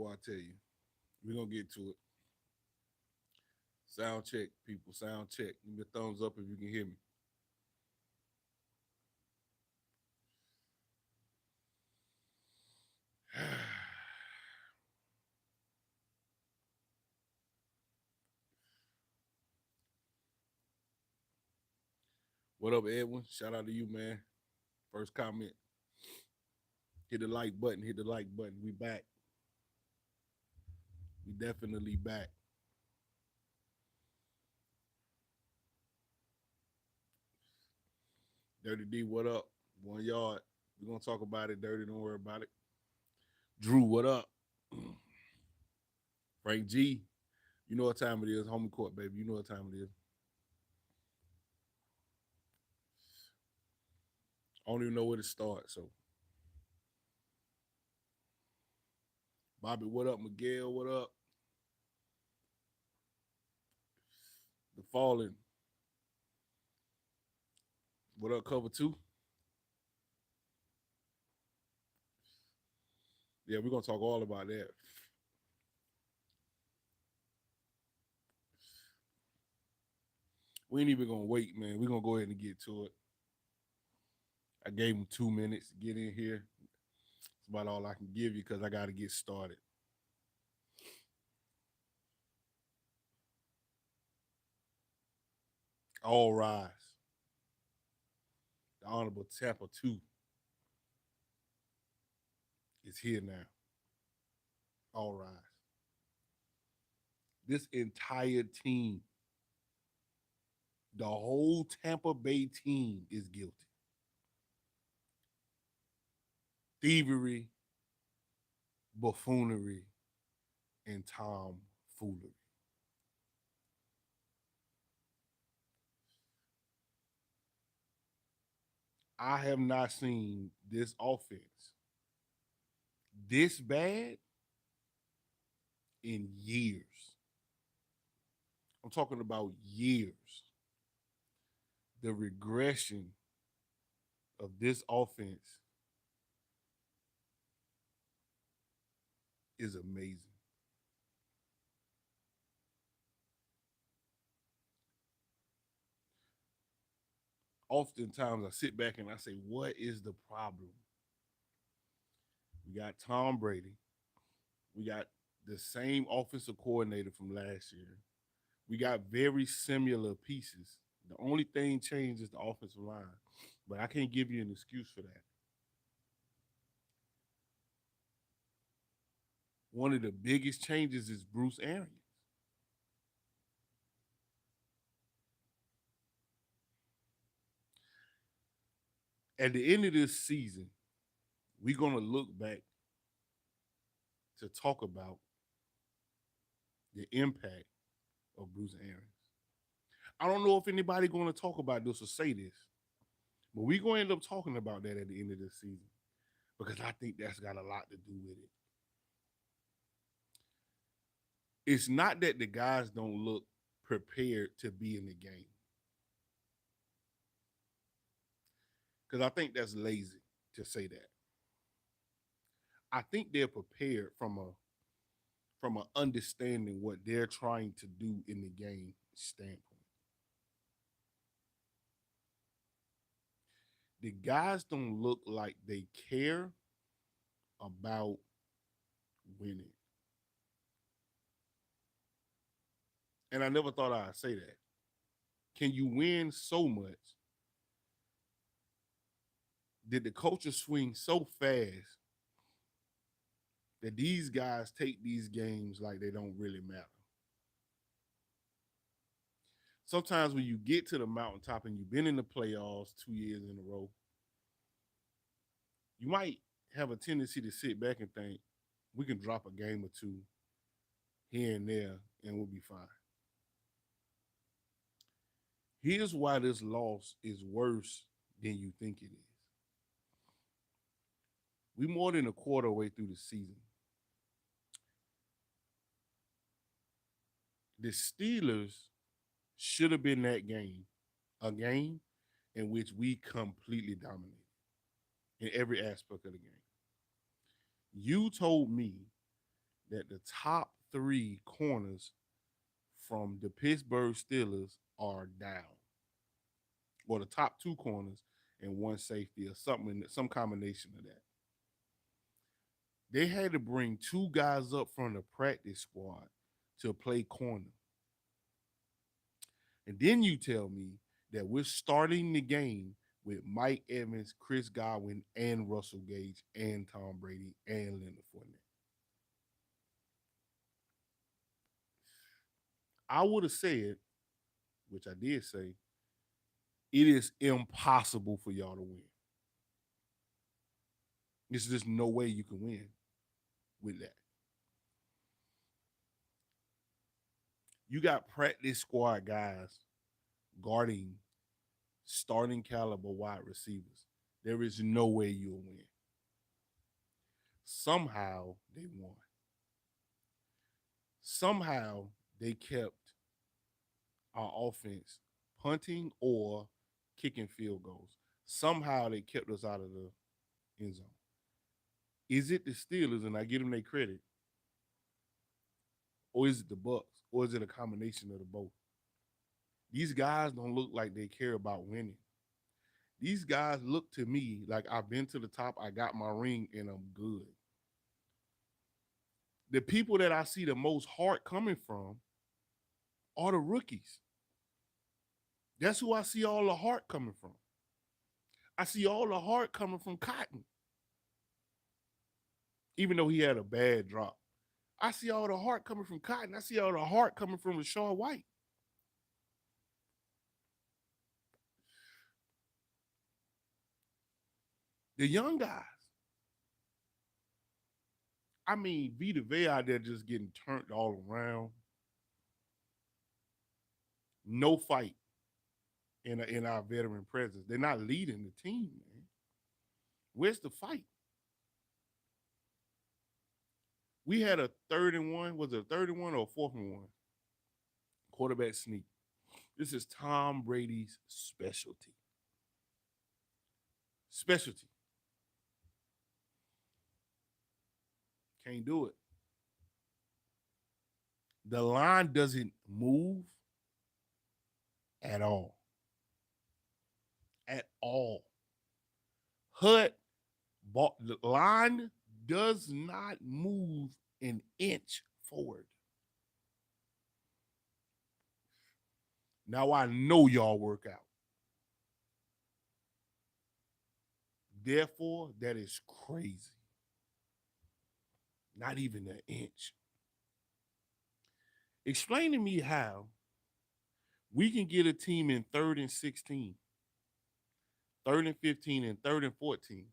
Boy, I tell you, we're gonna get to it. Sound check, people. Sound check. Give me a thumbs up if you can hear me. What up, Edwin? Shout out to you, man. First comment. Hit the like button. Hit the like button. We back. We definitely back. Dirty D, what up? 1 yard. We're gonna talk about it. Dirty, don't worry about it. Drew, what up? Frank G, you know what time it is. Home court, baby. You know what time it is. I don't even know where to start. So, Bobby, what up? Miguel, what up? The Fallen, what up? Cover two. Yeah, we're gonna talk all about that. We ain't even gonna wait, man. We're gonna go ahead and get to it. I gave him 2 minutes to get in here. That's about all I can give you because I gotta get started. All rise. The Honorable Tampa 2 is here now. All rise. This entire team, the whole Tampa Bay team is guilty. Thievery, buffoonery, and tomfoolery. I have not seen this offense this bad in years. I'm talking about years. The regression of this offense is amazing. Oftentimes I sit back and I say, what is the problem? We got Tom Brady. We got the same offensive coordinator from last year. We got very similar pieces. The only thing changed is the offensive line. But I can't give you an excuse for that. One of the biggest changes is Bruce Arians. At the end of this season, we're going to look back to talk about the impact of Bruce Arians. I don't know if anybody going to talk about this or say this, but we're going to end up talking about that at the end of this season because I think that's got a lot to do with it. It's not that the guys don't look prepared to be in the game, because I think that's lazy to say that. I think they're prepared from a understanding what they're trying to do in the game standpoint. The guys don't look like they care about winning. And I never thought I'd say that. Can you win so much? Did the culture swing so fast that these guys take these games like they don't really matter? Sometimes when you get to the mountaintop and you've been in the playoffs 2 years in a row, you might have a tendency to sit back and think, we can drop a game or two here and there and we'll be fine. Here's why this loss is worse than you think it is. We more than a quarter way through the season. The Steelers should have been that game, a game in which we completely dominated in every aspect of the game. You told me that the top three corners from the Pittsburgh Steelers are down, or the top two corners and one safety, or something, some combination of that. They had to bring two guys up from the practice squad to play corner. And then you tell me that we're starting the game with Mike Evans, Chris Godwin, and Russell Gage, and Tom Brady, and Leonard Fournette. I would have said, which I did say, it is impossible for y'all to win. There's just no way you can win with that. You got practice squad guys guarding starting caliber wide receivers. There is no way you'll win. Somehow they won. Somehow they kept our offense punting or kicking field goals. Somehow they kept us out of the end zone. Is it the Steelers, and I give them their credit, or is it the Bucs, or is it a combination of the both? These guys don't look like they care about winning. These guys look to me like I've been to the top, I got my ring, and I'm good. The people that I see the most heart coming from are the rookies. That's who I see all the heart coming from. I see all the heart coming from Cotton, even though he had a bad drop. I see all the heart coming from Cotton. I see all the heart coming from Rashawn White. The young guys. I mean, Vita Vea out there just getting turned all around. No fight in our veteran presence. They're not leading the team, man. Where's the fight? We had a 3rd-and-1. Was it a 3rd-and-1 or a 4th-and-1? Quarterback sneak. This is Tom Brady's specialty. Specialty. Can't do it. The line doesn't move at all. At all. Hut, the line does not move an inch forward. Now I know y'all work out. Therefore, that is crazy. Not even an inch. Explain to me how we can get a team in 3rd and 16, 3rd and 15, and 3rd and 14,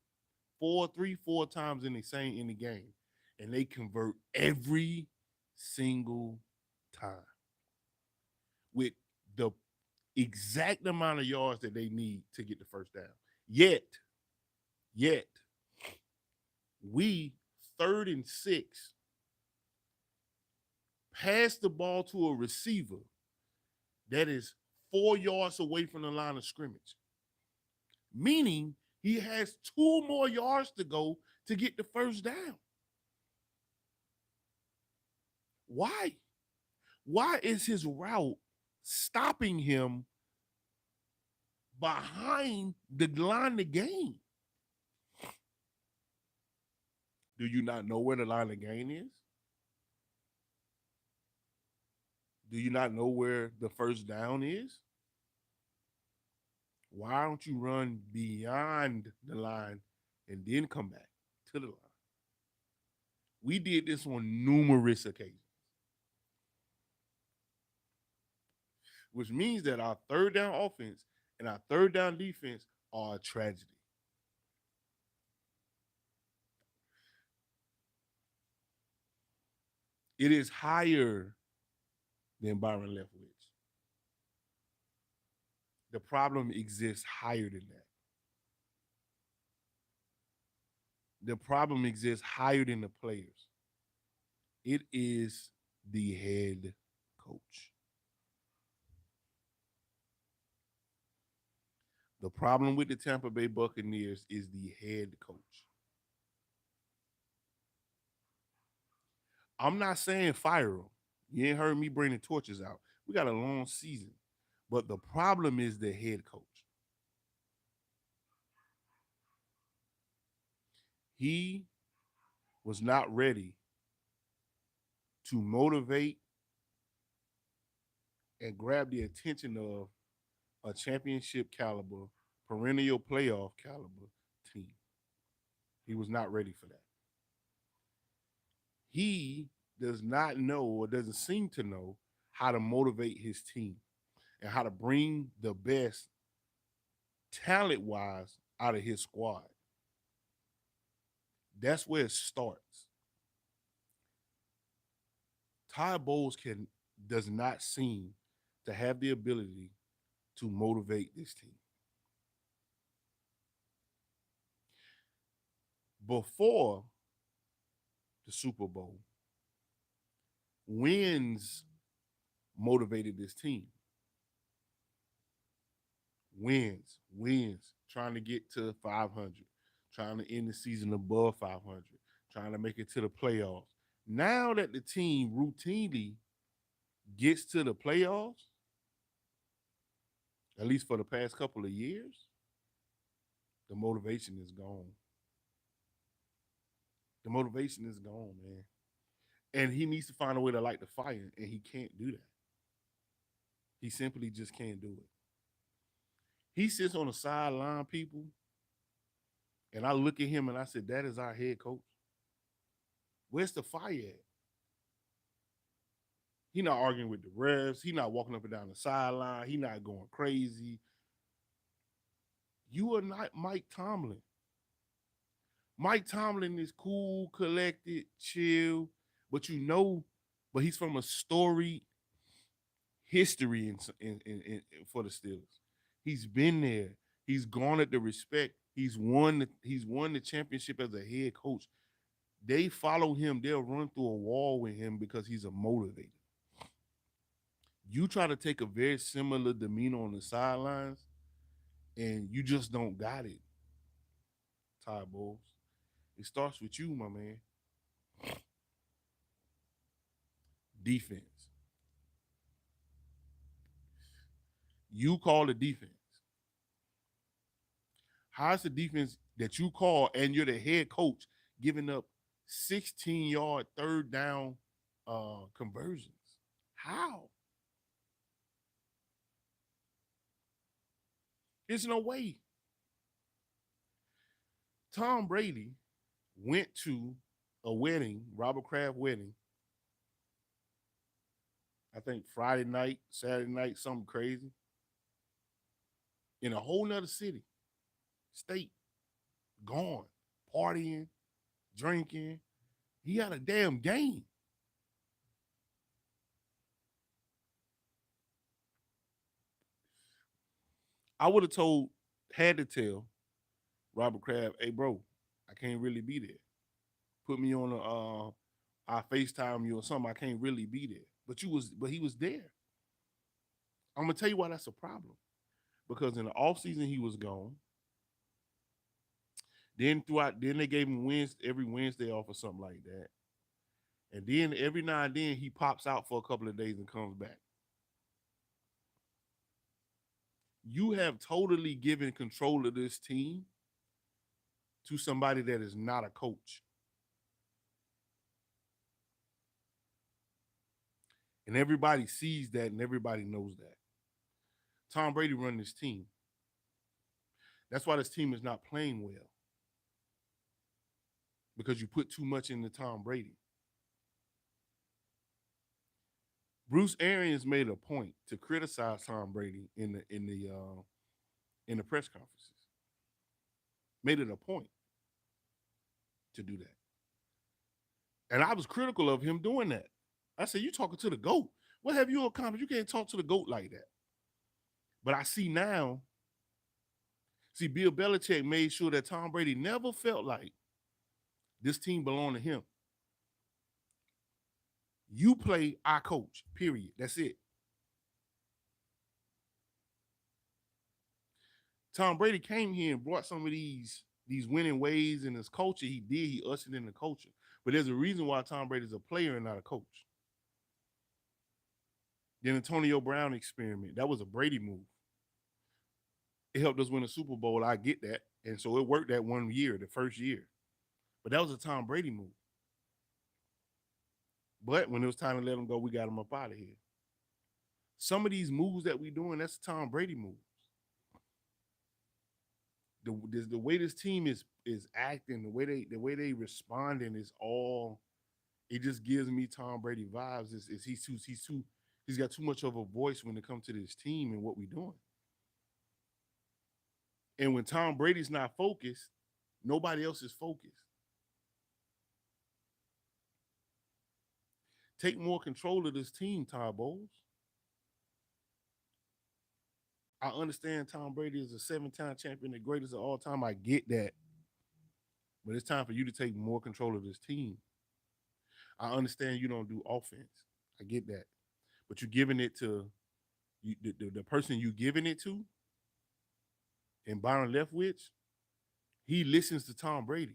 4 times in the game, and they convert every single time with the exact amount of yards that they need to get the first down. Yet, we 3rd and 6 pass the ball to a receiver that is 4 yards away from the line of scrimmage, meaning he has 2 more yards to go to get the first down. Why? Why is his route stopping him behind the line of the game? Do you not know where the line of the game is? Do you not know where the first down is? Why don't you run beyond the line and then come back to the line? We did this on numerous occasions, which means that our 3rd down offense and our 3rd down defense are a tragedy. It is higher than Byron Leftwich. The problem exists higher than that. The problem exists higher than the players. It is the head coach. The problem with the Tampa Bay Buccaneers is the head coach. I'm not saying fire him. You ain't heard me bring the torches out. We got a long season. But the problem is the head coach. He was not ready to motivate and grab the attention of a championship caliber, perennial playoff caliber team. He was not ready for that. He does not know or doesn't seem to know how to motivate his team and how to bring the best talent wise out of his squad. That's where it starts. Ty Bowles does not seem to have the ability to motivate this team. Before the Super Bowl, wins motivated this team. Wins, trying to get to 500, trying to end the season above 500, trying to make it to the playoffs. Now that the team routinely gets to the playoffs, at least for the past couple of years, the motivation is gone. The motivation is gone, man. And he needs to find a way to light the fire, and he can't do that. He simply just can't do it. He sits on the sideline, people, and I look at him and I said, that is our head coach. Where's the fire at? He not arguing with the refs. He not walking up and down the sideline. He not going crazy. You are not Mike Tomlin. Mike Tomlin is cool, collected, chill, but but he's from a storied history for the Steelers. He's been there. He's garnered the respect. He's won the championship as a head coach. They follow him. They'll run through a wall with him because he's a motivator. You try to take a very similar demeanor on the sidelines, and you just don't got it, Ty Bowles. It starts with you, my man. Defense. You call the defense. How's the defense that you call and you're the head coach giving up 16-yard third down conversions? How? There's no way. Tom Brady went to a wedding, Robert Kraft wedding, I think Friday night, Saturday night, something crazy, in a whole nother city, state, gone, partying, drinking. He had a damn game. I would have had to tell Robert Kraft, hey, bro, I can't really be there. Put me on I FaceTime you or something. I can't really be there. But he was there. I'm gonna tell you why that's a problem. Because in the offseason he was gone. Then they gave him every Wednesday off or something like that. And then every now and then he pops out for a couple of days and comes back. You have totally given control of this team to somebody that is not a coach. And everybody sees that and everybody knows that. Tom Brady run this team. That's why this team is not playing well. Because you put too much into Tom Brady. Bruce Arians made a point to criticize Tom Brady in the press conferences. Made it a point to do that. And I was critical of him doing that. I said, you talking to the GOAT. What have you accomplished? You can't talk to the GOAT like that. But I see now, Bill Belichick made sure that Tom Brady never felt like this team belonged to him. You play our coach, period. That's it. Tom Brady came here and brought some of these winning ways in his culture. He ushered in the culture. But there's a reason why Tom Brady's a player and not a coach. The Antonio Brown experiment, that was a Brady move. It helped us win a Super Bowl. I get that. And so it worked that 1 year, the first year. But that was a Tom Brady move. But when it was time to let him go, we got him up out of here. Some of these moves that we doing, that's Tom Brady moves. The way this team is acting, the way they responding is all. It just gives me Tom Brady vibes. Is he's got too much of a voice when it comes to this team and what we doing. And when Tom Brady's not focused, nobody else is focused. Take more control of this team, Todd Bowles. I understand Tom Brady is a 7-time champion, the greatest of all time. I get that. But it's time for you to take more control of this team. I understand you don't do offense. I get that. But you're giving it to the person you giving it to, and Byron Leftwich, he listens to Tom Brady.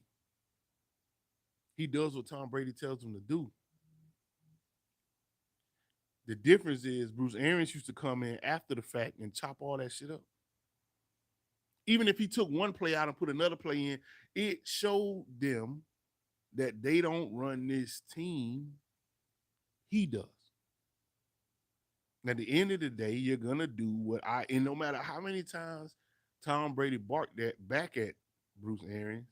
He does what Tom Brady tells him to do. The difference is Bruce Arians used to come in after the fact and chop all that shit up. Even if he took one play out and put another play in, it showed them that they don't run this team. He does. At the end of the day, you're gonna do and no matter how many times Tom Brady barked that back at Bruce Arians,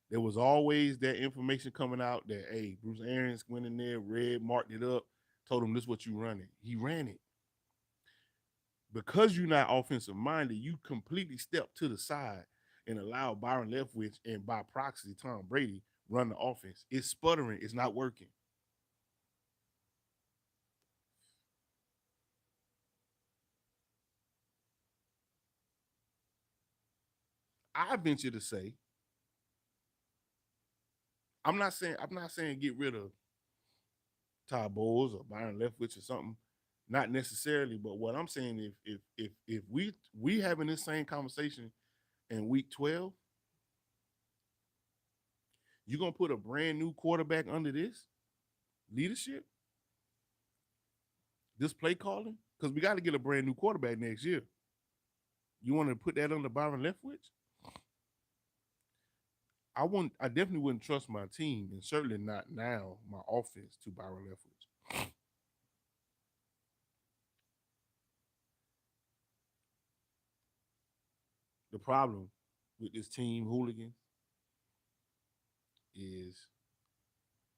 there was always that information coming out that, hey, Bruce Arians went in there, read, marked it up, told him this is what you running. He ran it. Because you're not offensive minded, you completely step to the side and allow Byron Leftwich and by proxy Tom Brady run the offense. It's sputtering. It's not working. I venture to say, I'm not saying get rid of Todd Bowles or Byron Leftwich or something. Not necessarily, but what I'm saying, if we having this same conversation in week 12, you're gonna put a brand new quarterback under this leadership, this play calling, because we got to get a brand new quarterback next year. You want to put that under Byron Leftwich? I definitely wouldn't trust my team, and certainly not now my offense to Byron Leftwich. The problem with this team, hooligan, is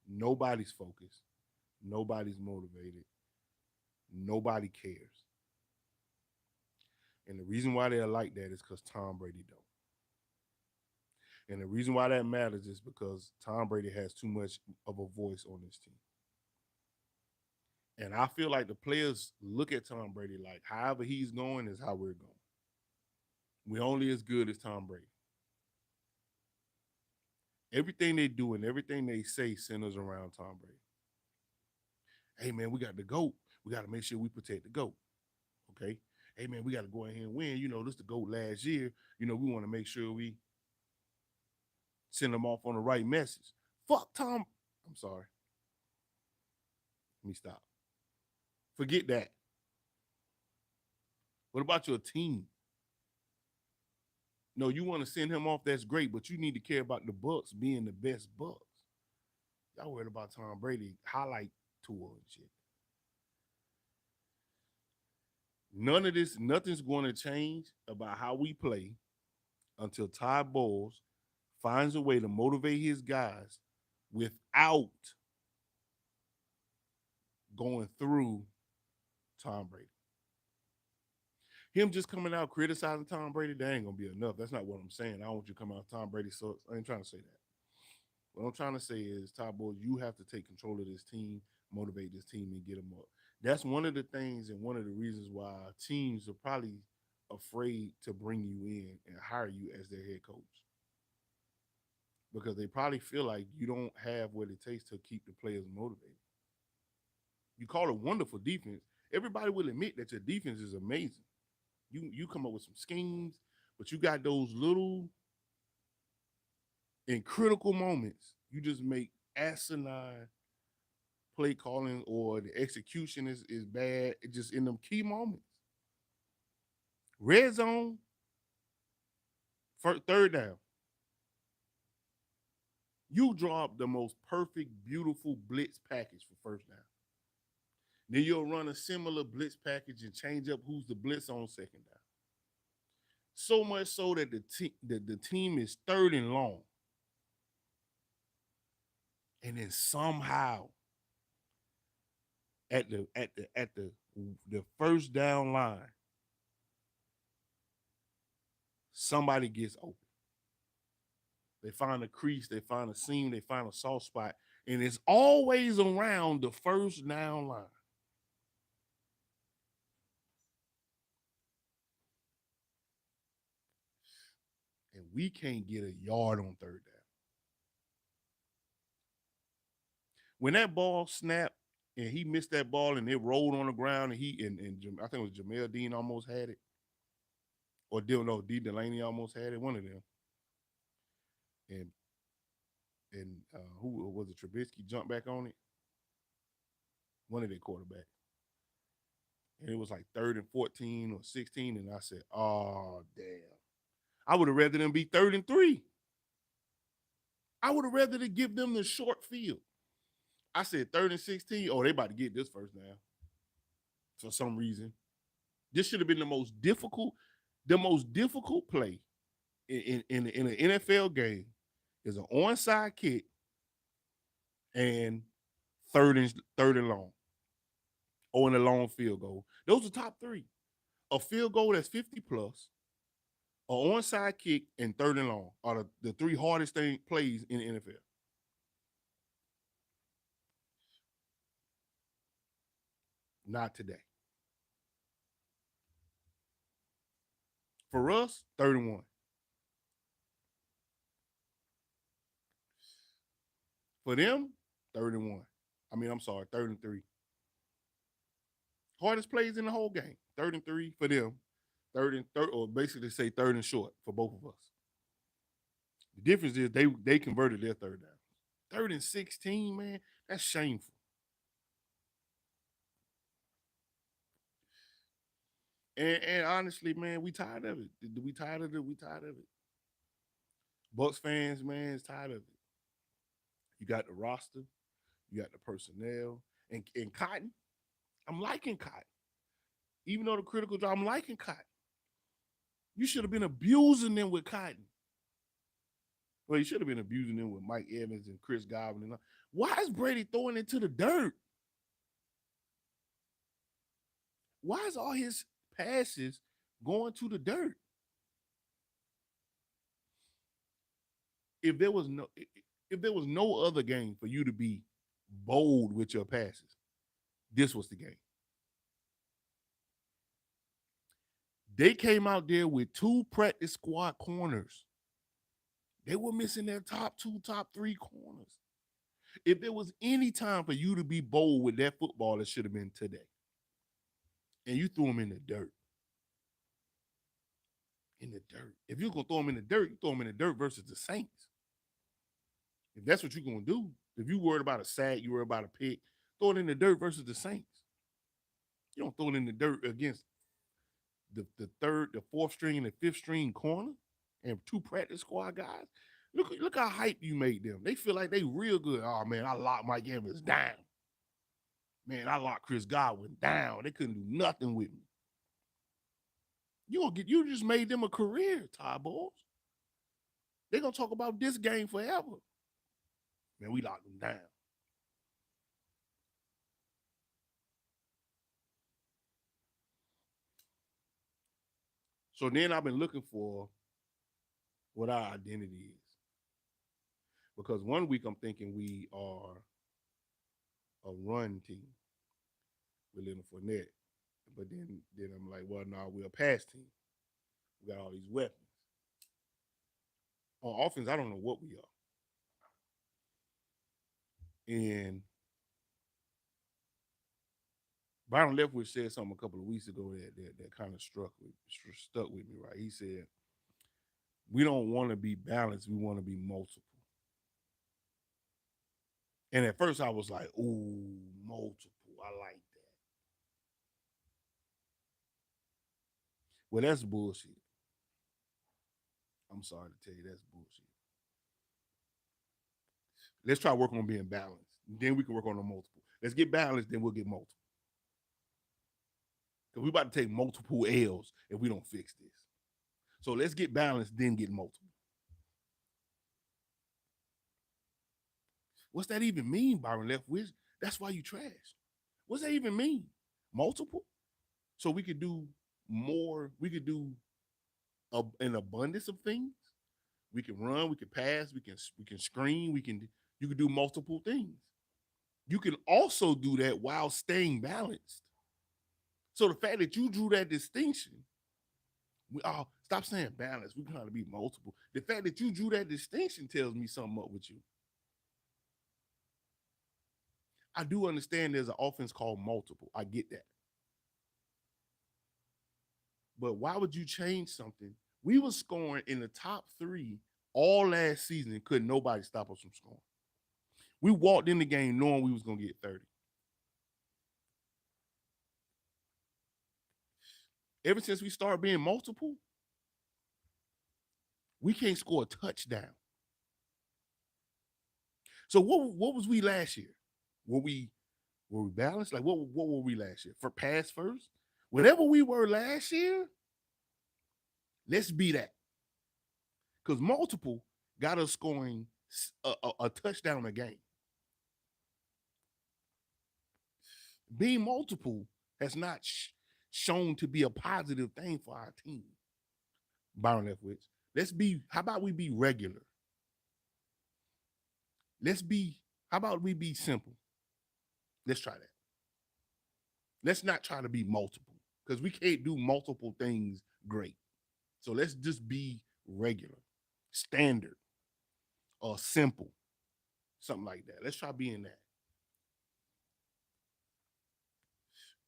nobody's focused, nobody's motivated, nobody cares. And the reason why they're like that is because Tom Brady don't. And the reason why that matters is because Tom Brady has too much of a voice on this team. And I feel like the players look at Tom Brady like however he's going is how we're going. We're only as good as Tom Brady. Everything they do and everything they say centers around Tom Brady. Hey man, we got the GOAT. We got to make sure we protect the GOAT. Okay. Hey man, we got to go ahead and win. This is the GOAT last year. We want to make sure we send them off on the right message. Fuck Tom. I'm sorry. Let me stop. Forget that. What about your team? No, you want to send him off, that's great, but you need to care about the Bucs being the best Bucs. Y'all worried about Tom Brady highlight tour and shit. None of this, nothing's going to change about how we play until Todd Bowles finds a way to motivate his guys without going through Tom Brady. Him just coming out criticizing Tom Brady, that ain't gonna be enough. That's not what I'm saying. I don't want you to come out Tom Brady sucks. I ain't trying to say that. What I'm trying to say is, Todd Bowles, you have to take control of this team, motivate this team, and get them up. That's one of the things and one of the reasons why teams are probably afraid to bring you in and hire you as their head coach, because they probably feel like you don't have what it takes to keep the players motivated. You call it wonderful defense. Everybody will admit that your defense is amazing. You come up with some schemes, but you got those little in critical moments. You just make asinine play calling or the execution is bad. It just in them key moments. Red zone, third down. You drop the most perfect, beautiful blitz package for first down. Then you'll run a similar blitz package and change up who's the blitz on second down. So much so that the team is third and long. And then somehow at the first down line, somebody gets open. They find a crease, they find a seam, they find a soft spot, and it's always around the first down line. And we can't get a yard on third down. When that ball snapped and he missed that ball and it rolled on the ground and I think it was Jamel Dean almost had it. Or no, D Delaney almost had it, one of them. And who was it? Trubisky jumped back on it. One of their quarterbacks. And it was like 3rd and 14 or 16. And I said, oh, damn. I would have rather them be 3rd and 3. I would have rather to give them the short field. I said 3rd and 16. Oh, they about to get this first now. For some reason. This should have been the most difficult play in an NFL game is an onside kick and third and long. Or in a long field goal. Those are top three. A field goal that's 50 plus, an onside kick, and third and long are the three hardest plays in the NFL. Not today. For us, 31. For them, 31. I'm sorry, 3rd and 3. Hardest plays in the whole game. 3rd and 3 for them. Third, or basically say third and short for both of us. The difference is they converted their third down. 3rd and 16, man, that's shameful. And honestly, man, we tired of it. We tired of it. We tired of it. Bucs fans, man, is tired of it. You got the roster, you got the personnel, and Cotton. I'm liking Cotton. Even though the critical job, I'm liking Cotton. You should have been abusing them with Cotton. Well, you should have been abusing them with Mike Evans and Chris Godwin. And all. Why is Brady throwing it to the dirt? Why is all his passes going to the dirt? If there was no other game for you to be bold with your passes, this was the game. They came out there with 2 practice squad corners. They were missing their top 2, top 3 corners. If there was any time for you to be bold with that football, it should have been today. And you threw them in the dirt. In the dirt. If you're going to throw them in the dirt, you throw them in the dirt versus the Saints. If that's what you're going to do, if you worried about a sack, you worried about a pick, throw it in the dirt versus the Saints. You don't throw it in the dirt against the third, the fourth string, and the fifth string corner and 2 practice squad guys. Look how hype you made them. They feel like they real good. Oh man, I locked Mike Evans down. Man, I locked Chris Godwin down. They couldn't do nothing with me. You just made them a career, Ty Balls. They're gonna talk about this game forever. Man, we locked them down. So then I've been looking for what our identity is. Because one week I'm thinking we are a run team with Leonard Fournette. But then I'm like, well, no, we're a pass team. We got all these weapons. On offense, I don't know what we are. And Byron Leftwich said something a couple of weeks ago that kind of stuck with me, right? He said, we don't want to be balanced, we want to be multiple. And at first I was like, ooh, multiple. I like that. Well, that's bullshit. I'm sorry to tell you that's bullshit. Let's try work on being balanced. Then we can work on the multiple. Let's get balanced, then we'll get multiple. Because we're about to take multiple L's if we don't fix this. So let's get balanced, then get multiple. What's that even mean, Byron Leftwich? That's why you trash. What's that even mean? Multiple? So we could do more, we could do an abundance of things. We can run, we can pass, we can screen, you can do multiple things. You can also do that while staying balanced. So the fact that you drew that distinction, stop saying balance. We're trying to be multiple. The fact that you drew that distinction tells me something up with you. I do understand there's an offense called multiple. I get that. But why would you change something? We were scoring in the top 3 all last season. Couldn't nobody stop us from scoring. We walked in the game knowing we was going to get 30. Ever since we started being multiple, we can't score a touchdown. So what was we last year? Were we balanced? Like what were we last year? For pass first? Whatever we were last year, let's be that. Because multiple got us scoring a touchdown a game. Being multiple has not shown to be a positive thing for our team. Byron Leftwich. How about we be regular? How about we be simple? Let's try that. Let's not try to be multiple because we can't do multiple things great. So let's just be regular, standard, or simple, something like that. Let's try being that.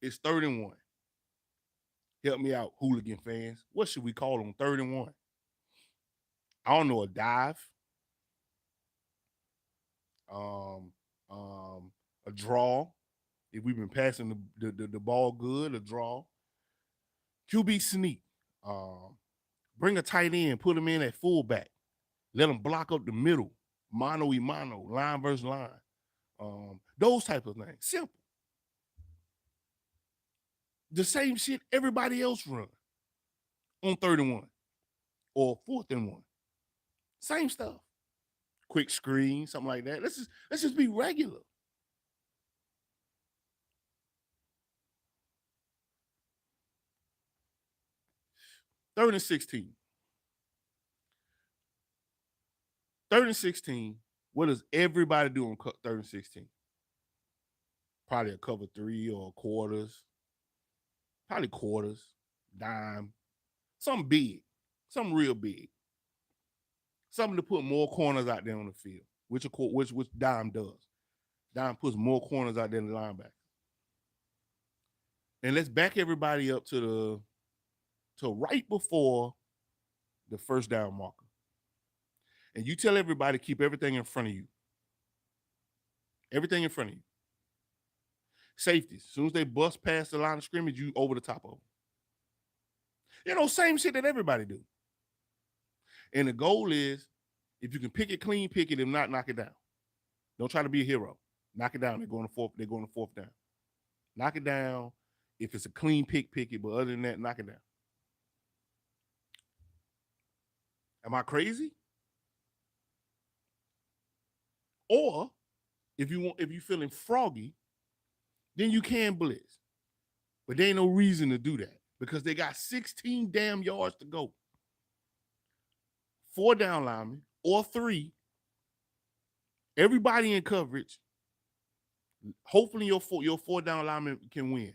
It's 3rd and 1. Help me out, hooligan fans. What should we call them? 3rd and 1. I don't know, a dive, a draw. If we've been passing the ball good, a draw. QB sneak. Bring a tight end, put him in at fullback. Let him block up the middle. Mano y mano, line versus line. Those type of things. Simple. The same shit everybody else run on 3rd and 1 or 4th and 1. Same stuff. Quick screen, something like that. Let's just be regular. Third and 16. 3rd and 16. What does everybody do on 3rd and 16? Probably a cover 3 or quarters. Probably quarters, dime, something big, something real big. Something to put more corners out there on the field, which dime does. Dime puts more corners out there than the linebacker. And let's back everybody up to right before the first down marker. And you tell everybody to keep everything in front of you. Everything in front of you. Safeties. As soon as they bust past the line of scrimmage, you over the top of them. You know, same shit that everybody do. And the goal is, if you can pick it clean, pick it. If not, knock it down. Don't try to be a hero. Knock it down. They're going to 4th down. Knock it down. If it's a clean pick, pick it. But other than that, knock it down. Am I crazy? Or if you're feeling froggy, then you can blitz. But there ain't no reason to do that because they got 16 damn yards to go. 4 down linemen or 3. Everybody in coverage. Hopefully your 4 down lineman can win.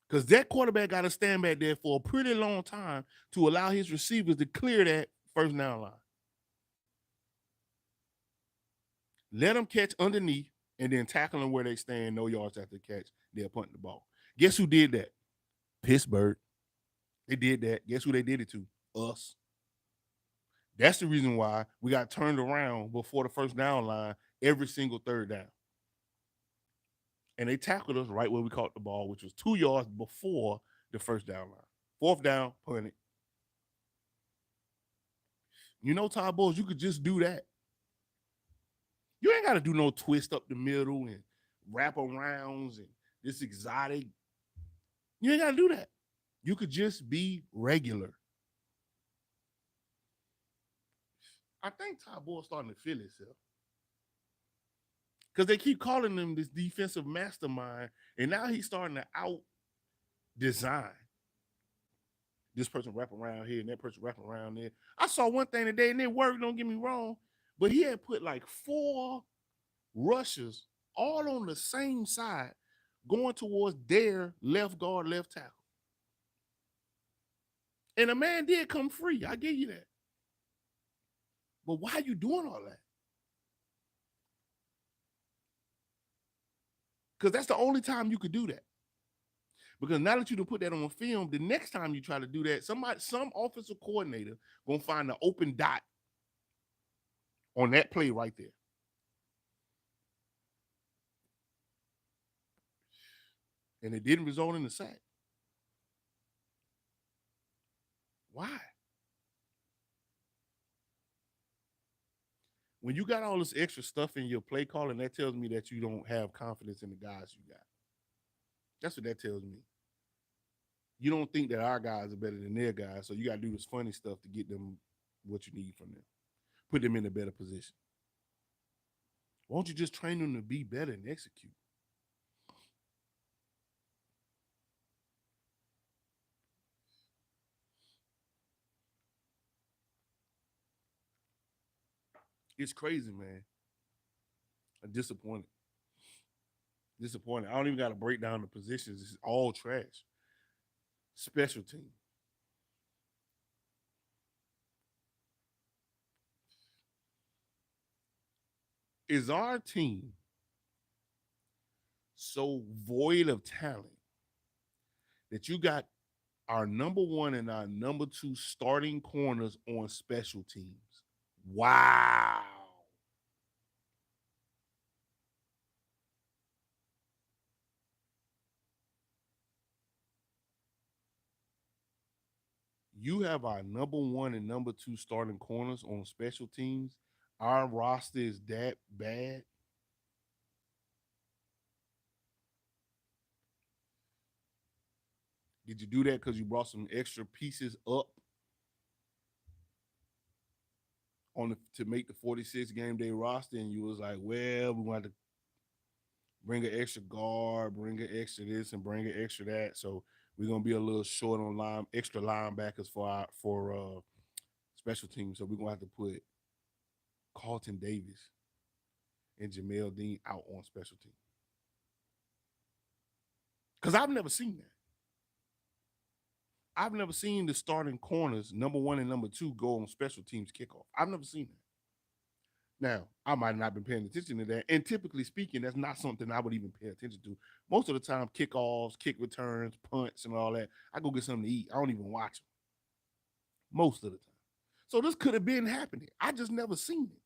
Because that quarterback got to stand back there for a pretty long time to allow his receivers to clear that first down line. Let them catch underneath and then tackle them where they stand, no yards after the catch. They're punting the ball. Guess who did that? Pittsburgh. They did that. Guess who they did it to? Us. That's the reason why we got turned around before the first down line every single third down. And they tackled us right where we caught the ball, which was 2 yards before the first down line. Fourth down, punt it. You know, Todd Bowles, you could just do that. You ain't got to do no twist up the middle and wrap arounds and this exotic. You ain't got to do that. You could just be regular. I think Todd Bowles starting to feel himself because they keep calling him this defensive mastermind, and now he's starting to out design. This person wrap around here and that person wrap around there. I saw one thing today and it worked, don't get me wrong, but he had put like 4 rushers all on the same side going towards their left guard, left tackle. And a man did come free. I give you that. But why are you doing all that? Because that's the only time you could do that. Because now that you done put that on film, the next time you try to do that, some offensive coordinator gonna find an open dot on that play right there. And it didn't result in a sack. Why? When you got all this extra stuff in your play calling, that tells me that you don't have confidence in the guys you got. That's what that tells me. You don't think that our guys are better than their guys, so you got to do this funny stuff to get them what you need from them. Put them in a better position. Why don't you just train them to be better and execute? It's crazy, man. I'm disappointed. Disappointed. I don't even got to break down the positions. It's all trash. Special team. Is our team so void of talent that you got our number 1 and our number 2 starting corners on special teams? Wow. You have our number 1 and number 2 starting corners on special teams. Our roster is that bad. Did you do that because you brought some extra pieces up on to make the 46 game day roster, and you was like, well, we want to bring an extra guard, bring an extra this, and bring an extra that. So we're gonna be a little short on extra linebackers for special teams. So we're gonna have to put Carlton Davis and Jamel Dean out on special teams. Because I've never seen that. I've never seen the starting corners, number 1 and number 2, go on special teams kickoff. I've never seen that. Now, I might not have been paying attention to that. And typically speaking, that's not something I would even pay attention to. Most of the time, kickoffs, kick returns, punts, and all that, I go get something to eat. I don't even watch them. Most of the time. So this could have been happening. I just never seen it.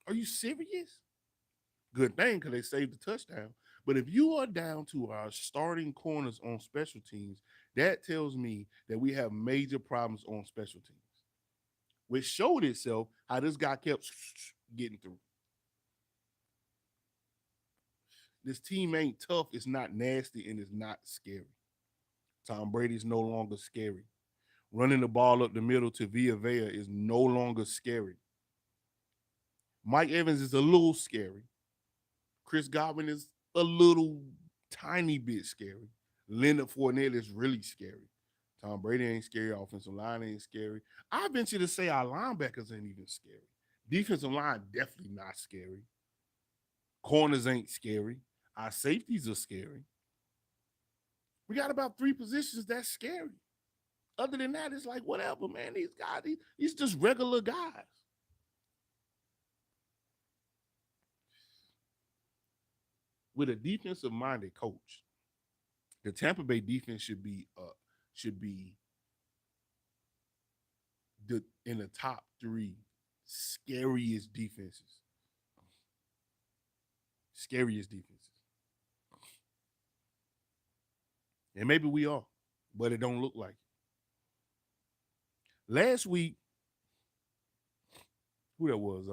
Are you serious? Good thing because they saved the touchdown. But if you are down to our starting corners on special teams, that tells me that we have major problems on special teams, which showed itself how this guy kept getting through. This team ain't tough, it's not nasty, and it's not scary. Tom Brady's no longer scary. Running the ball up the middle to Villa is no longer scary. Mike Evans is a little scary. Chris Godwin is a little tiny bit scary. Leonard Fournette is really scary. Tom Brady ain't scary. Offensive line ain't scary. I venture to say our linebackers ain't even scary. Defensive line definitely not scary. Corners ain't scary. Our safeties are scary. We got about 3 positions that's scary. Other than that, it's like whatever, man. These guys, these just regular guys. With a defensive minded coach, the Tampa Bay defense should be in the top 3 scariest defenses scariest defenses. And maybe we are, but it don't look like it. Last week, who that was?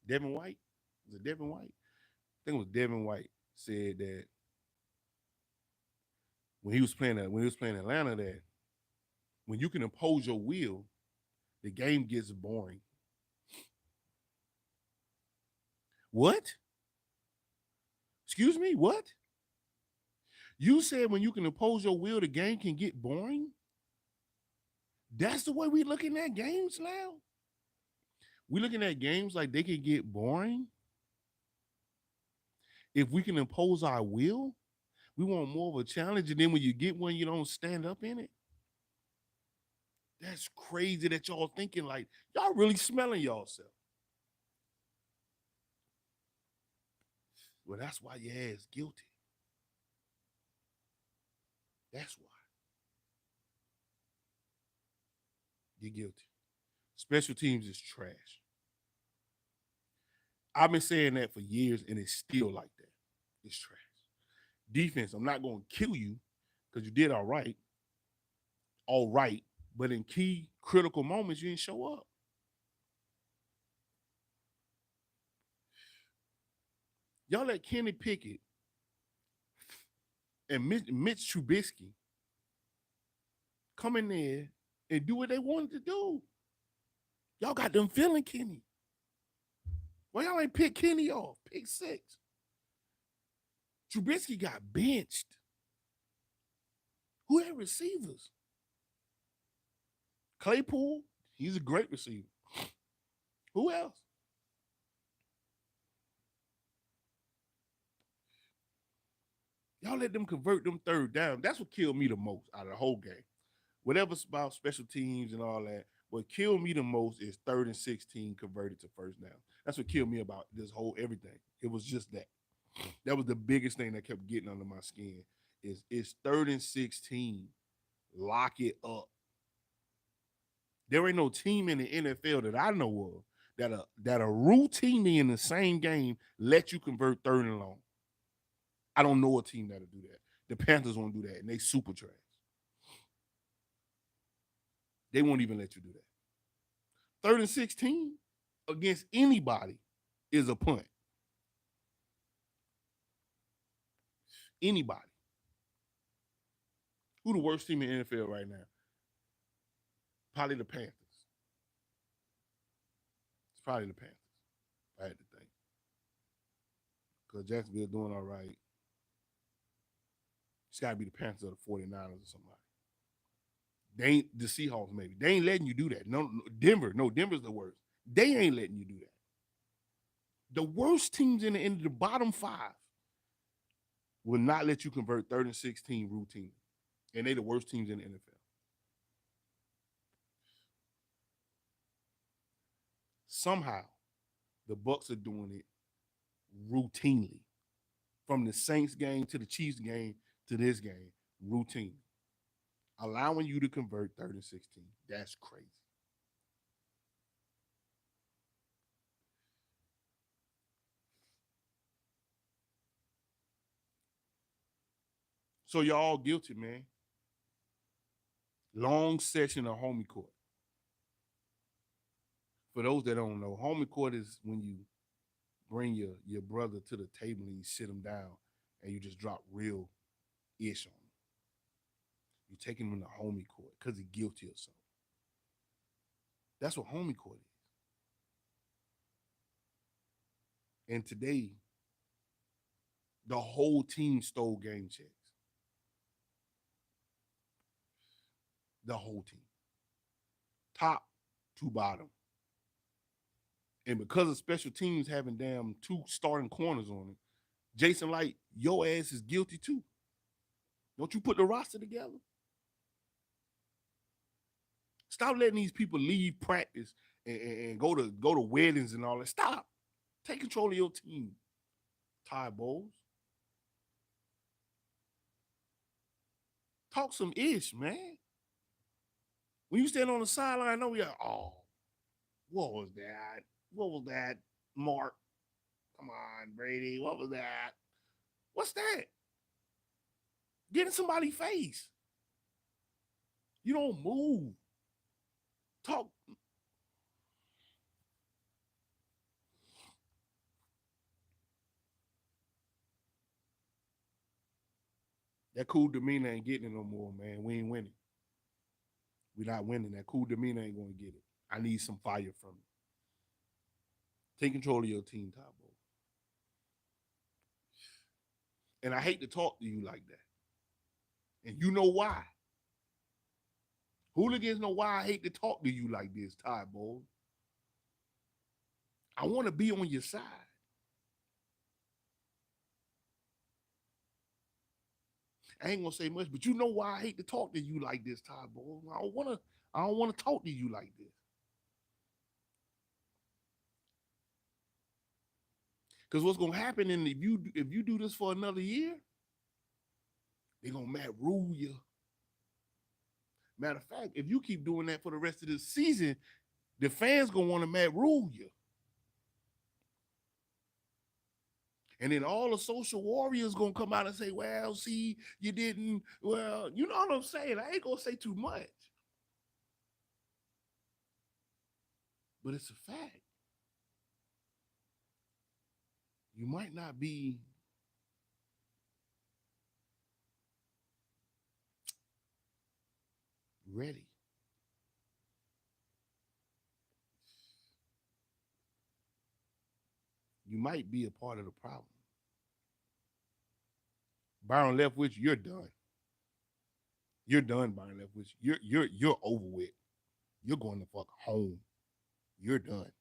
Devin White. Was it Devin White? I think it was Devin White said that when he was playing Atlanta, that when you can impose your will, the game gets boring. What? Excuse me, what? You said when you can impose your will, the game can get boring? That's the way we looking at games now? We looking at games like they can get boring? If we can impose our will, we want more of a challenge, and then when you get one, you don't stand up in it? That's crazy that y'all thinking like y'all really smelling yourself. Well, that's why your ass guilty. That's why you're guilty. Special teams is trash. I've been saying that for years, and it's still like that. It's trash. Defense, I'm not going to kill you because you did all right, but in key critical moments, you didn't show up. Y'all let Kenny Pickett and Mitch Trubisky come in there and do what they wanted to do. Y'all got them feeling Kenny. Why y'all ain't pick Kenny off? Pick six. Trubisky got benched. Who had receivers? Claypool, he's a great receiver. Who else? Y'all let them convert them third down. That's what killed me the most out of the whole game. Whatever's about special teams and all that, what killed me the most is 3rd and 16 converted to first down. That's what killed me about this whole everything. It was just that. That was the biggest thing that kept getting under my skin. Is it's 3rd and 16. Lock it up. There ain't no team in the NFL that I know of that are routinely in the same game let you convert third and long. I don't know a team that'll do that. The Panthers won't do that, and they super trash. They won't even let you do that. 3rd and 16 against anybody is a punt. Anybody. Who the worst team in the NFL right now? Probably the Panthers. It's probably the Panthers. I had to think. Because Jacksonville doing all right. It's got to be the Panthers or the 49ers or somebody. They ain't the Seahawks, maybe. They ain't letting you do that. No, Denver. No, Denver's the worst. They ain't letting you do that. The worst teams in the bottom 5 will not let you convert 3rd and 16 routine. And they the worst teams in the NFL. Somehow, the Bucs are doing it routinely. From the Saints game to the Chiefs game to this game, routine. Allowing you to convert 3rd and 16. That's crazy. So y'all all guilty, man. Long session of homie court. For those that don't know, homie court is when you bring your brother to the table and you sit him down and you just drop real ish on him. You take him in the homie court because he's guilty of something. That's what homie court is. And today, the whole team stole game checks. The whole team. Top to bottom. And because of special teams having damn 2 starting corners on it, Jason Light, your ass is guilty too. Don't you put the roster together? Stop letting these people leave practice and go to weddings and all that. Stop. Take control of your team. Ty Bowles. Talk some ish, man. When you stand on the sideline, I know you're, oh, what was that? What was that, Mark? Come on, Brady. What was that? What's that? Get in somebody's face. You don't move. Talk. That cool demeanor ain't getting it no more, man. We ain't winning. We're not winning. That cool demeanor ain't going to get it. I need some fire from you. Take control of your team, Tabo. And I hate to talk to you like that. And you know why. Hooligans know why I hate to talk to you like this, Tabo. I want to be on your side. I ain't gonna say much, but you know why I hate to talk to you like this, Tabo. I don't wanna talk to you like this. Because what's gonna happen in if you do this for another year, they're gonna mad rule you. Matter of fact, if you keep doing that for the rest of the season, the fans gonna want to mad rule you. And then all the social warriors gonna come out and say, well, see, you didn't, well, you know what I'm saying? I ain't gonna say too much. But it's a fact. You might not be ready. You might be a part of the problem. Byron Leftwich, you're done. You're done, Byron Leftwich. You're over with. You're going to fuck home. You're done.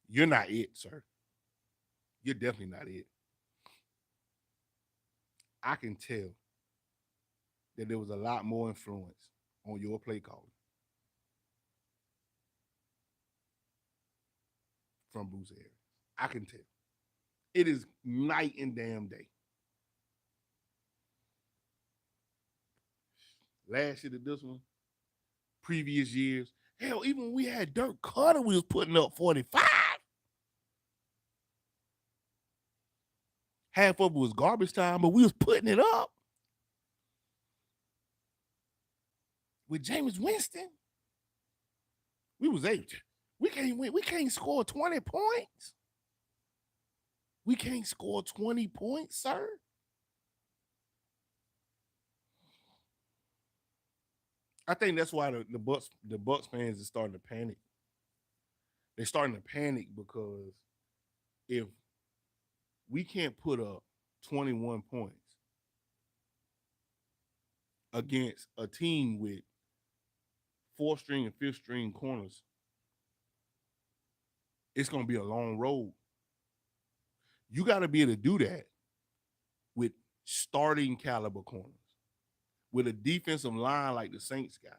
You're not it, sir. You're definitely not it. I can tell that there was a lot more influence on your play calling from Bruce Arians. I can tell. It is night and damn day. Last year to this one, previous years, hell, even when we had Dirk Carter, we was putting up 45. Half of it was garbage time, but we was putting it up. With Jameis Winston, we was able to. We can't win. We can't score 20 points. We can't score 20 points, sir. I think that's why the Bucs fans is starting to panic. They're starting to panic because if we can't put up 21 points against a team with fourth string and fifth string corners, it's going to be a long road. You got to be able to do that with starting caliber corners, with a defensive line like the Saints got.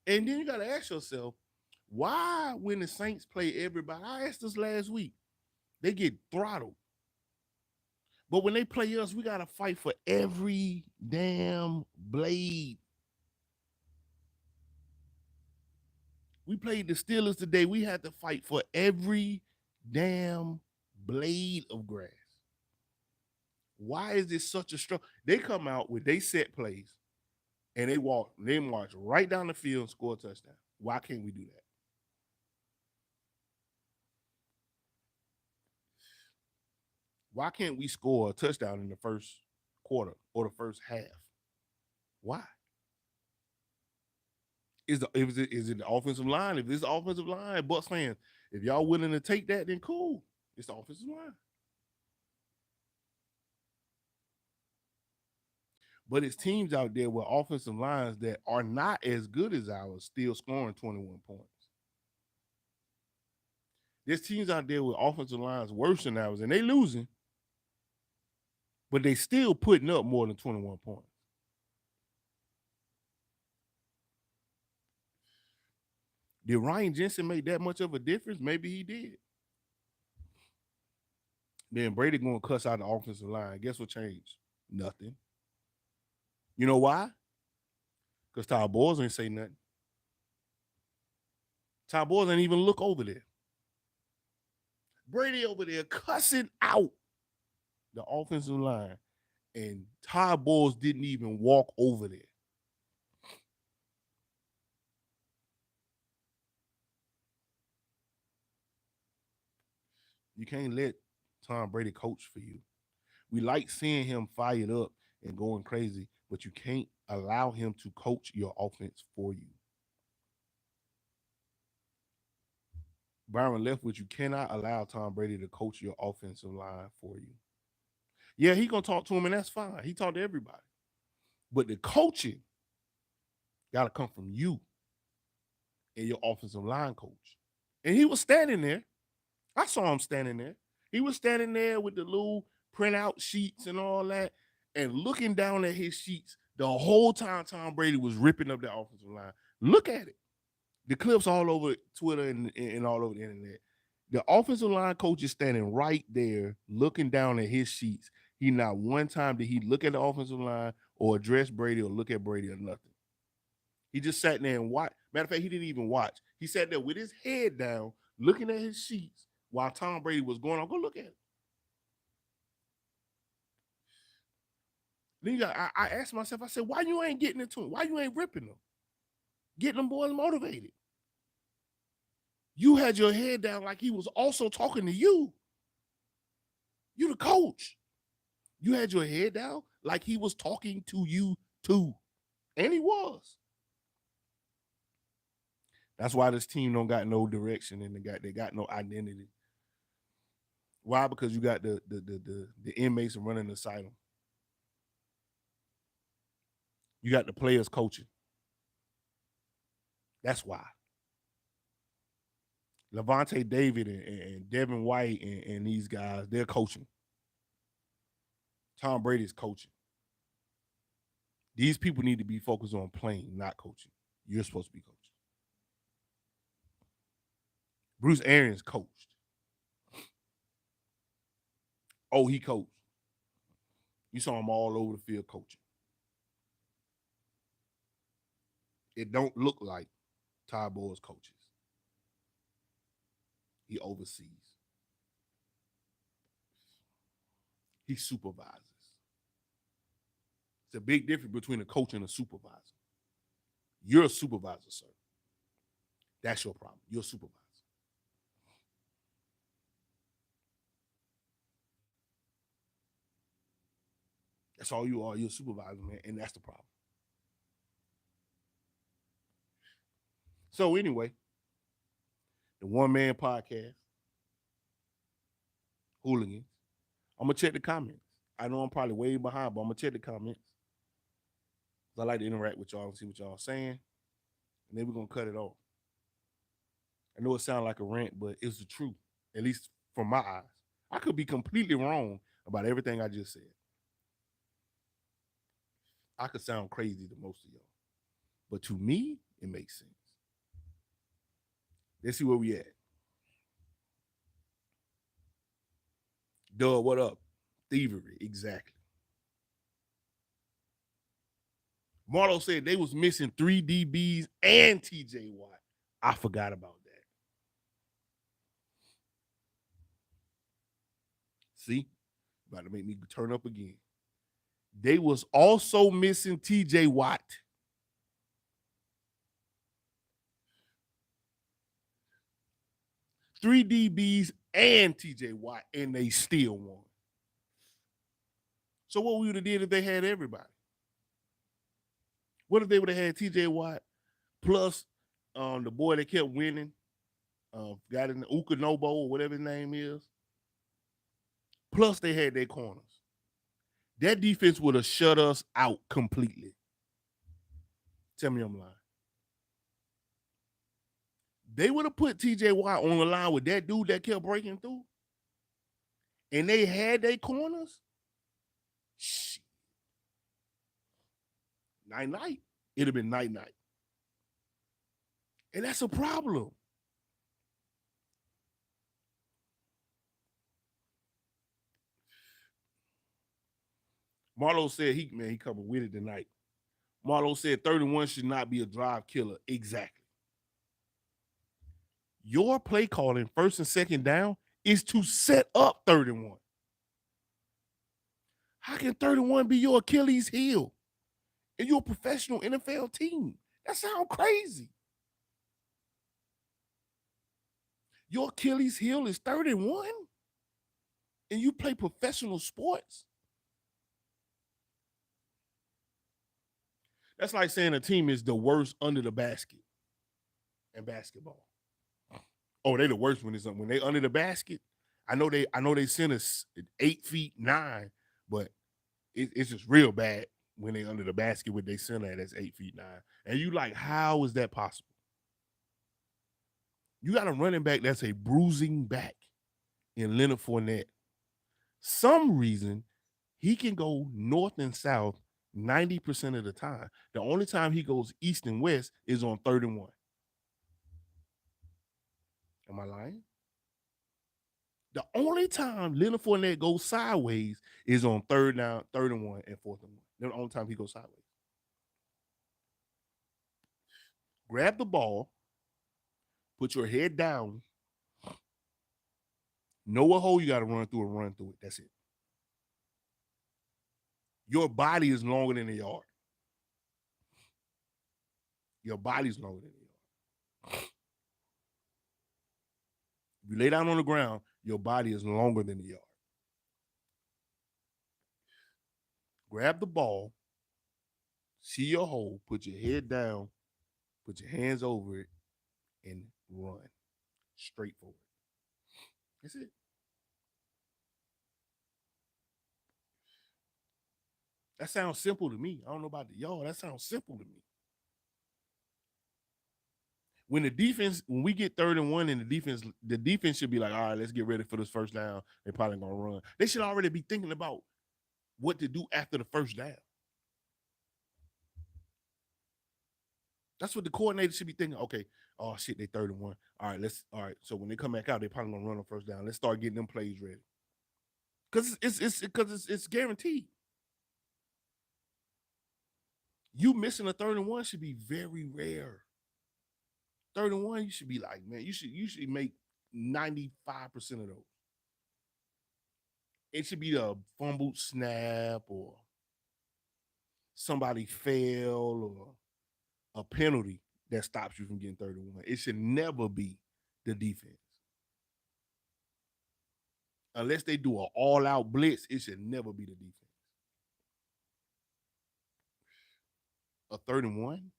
And then you got to ask yourself, why when the Saints play everybody, I asked this last week, they get throttled. But when they play us, we got to fight for every damn blade. We played the Steelers today. We had to fight for every damn blade of grass. Why is this such a struggle? They come out with they set plays and they march right down the field and score a touchdown. Why can't we do that? Why can't we score a touchdown in the first quarter or the first half? Why? Is it the offensive line? If it's the offensive line, Bucs fans, if y'all willing to take that, then cool. It's the offensive line. But it's teams out there with offensive lines that are not as good as ours still scoring 21 points. There's teams out there with offensive lines worse than ours, and they losing, but they still putting up more than 21 points. Did Ryan Jensen make that much of a difference? Maybe he did. Then Brady going to cuss out the offensive line. Guess what changed? Nothing. You know why? Because Ty Boys ain't say nothing. Ty Boys ain't even look over there. Brady over there cussing out the offensive line, and Ty Boys didn't even walk over there. You can't let Tom Brady coach for you. We like seeing him fired up and going crazy, but you can't allow him to coach your offense for you. Byron Leftwich, you cannot allow Tom Brady to coach your offensive line for you. Yeah, he gonna talk to him, and that's fine. He talked to everybody, but the coaching gotta come from you and your offensive line coach. And he was standing there. I saw him standing there. He was standing there with the little printout sheets and all that, and looking down at his sheets the whole time Tom Brady was ripping up the offensive line. Look at it. The clips all over Twitter and all over the internet. The offensive line coach is standing right there looking down at his sheets. He not one time did he look at the offensive line or address Brady or look at Brady or nothing. He just sat there and watched. Matter of fact, he didn't even watch. He sat there with his head down, looking at his sheets while Tom Brady was going on. Go look at it. Then I asked myself, I said, why you ain't getting into him? Why you ain't ripping them? Getting them boys motivated. You had your head down like he was also talking to you. You the coach. You had your head down like he was talking to you too. And he was. That's why this team don't got no direction and they got no identity. Why? Because you got the inmates running the asylum. You got the players coaching. That's why. Levante David and Devin White and these guys, they're coaching. Tom Brady's coaching. These people need to be focused on playing, not coaching. You're supposed to be coaching. Bruce Arians coached. Oh, he coached. You saw him all over the field coaching. It don't look like Ty Boys coaches. He oversees. He supervises. It's a big difference between a coach and a supervisor. You're a supervisor, sir. That's your problem. You're a supervisor. That's all you are. You're a supervisor, man, and that's the problem. So anyway, the One Man Podcast, Hooligans. I'm gonna check the comments. I know I'm probably way behind, but I'm gonna check the comments. I like to interact with y'all and see what y'all saying, and then we're gonna cut it off. I know it sounds like a rant, but it's the truth, at least from my eyes. I could be completely wrong about everything I just said. I could sound crazy to most of y'all, but to me, it makes sense. Let's see where we at. Duh, what up? Thievery, exactly. Marlo said they was missing 3 DBs and TJ Watt. I forgot about that. See? About to make me turn up again. They was also missing TJ Watt. Three DBs and TJ Watt, and they still won. So what we would have did if they had everybody? What if they would have had TJ Watt plus the boy that kept winning, got in the Ukanobo or whatever his name is? Plus they had their corners. That defense would have shut us out completely. Tell me I'm lying. They would have put TJ Watt on the line with that dude that kept breaking through, and they had their corners. Shit. Night. It'd have been night. And that's a problem. Marlo said he coming with it tonight. Marlo said 31 should not be a drive killer. Exactly. Your play calling first and second down is to set up 31. How can 31 be your Achilles heel and you're a professional NFL team? That sounds crazy. Your Achilles heel is 31 and you play professional sports? That's like saying a team is the worst under the basket in basketball. Oh, they the worst when they under the basket. I know they send us 8'9", but it's just real bad when they under the basket with they center that's 8'9". And you like, how is that possible? You got a running back that's a bruising back in Leonard Fournette. Some reason he can go north and south 90% of the time. The only time he goes east and west is on 31. Am I lying? The only time Leonard Fournette goes sideways is on third down, 31, and fourth and one. The only time he goes sideways. Grab the ball, put your head down, know what hole you got to run through and run through it. That's it. Your body is longer than the yard. Your body's longer than the yard. If you lay down on the ground, your body is longer than the yard. Grab the ball, see your hole, put your head down, put your hands over it, and run straight forward. That's it. That sounds simple to me. I don't know about y'all. That sounds simple to me. When we get 3rd and 1 and the defense should be like, all right, let's get ready for this first down. They're probably gonna run. They should already be thinking about what to do after the first down. That's what the coordinator should be thinking. Okay, oh shit, they 3rd and 1. All right. So when they come back out, they probably gonna run on first down. Let's start getting them plays ready. Because it's guaranteed. You missing a 3rd and 1 should be very rare. 3rd and 1, you should be like, man, you should make 95% of those. It should be a fumbled snap or somebody fail or a penalty that stops you from getting 3rd and 1. It should never be the defense. Unless they do an all-out blitz, it should never be the defense. A 3rd and 1?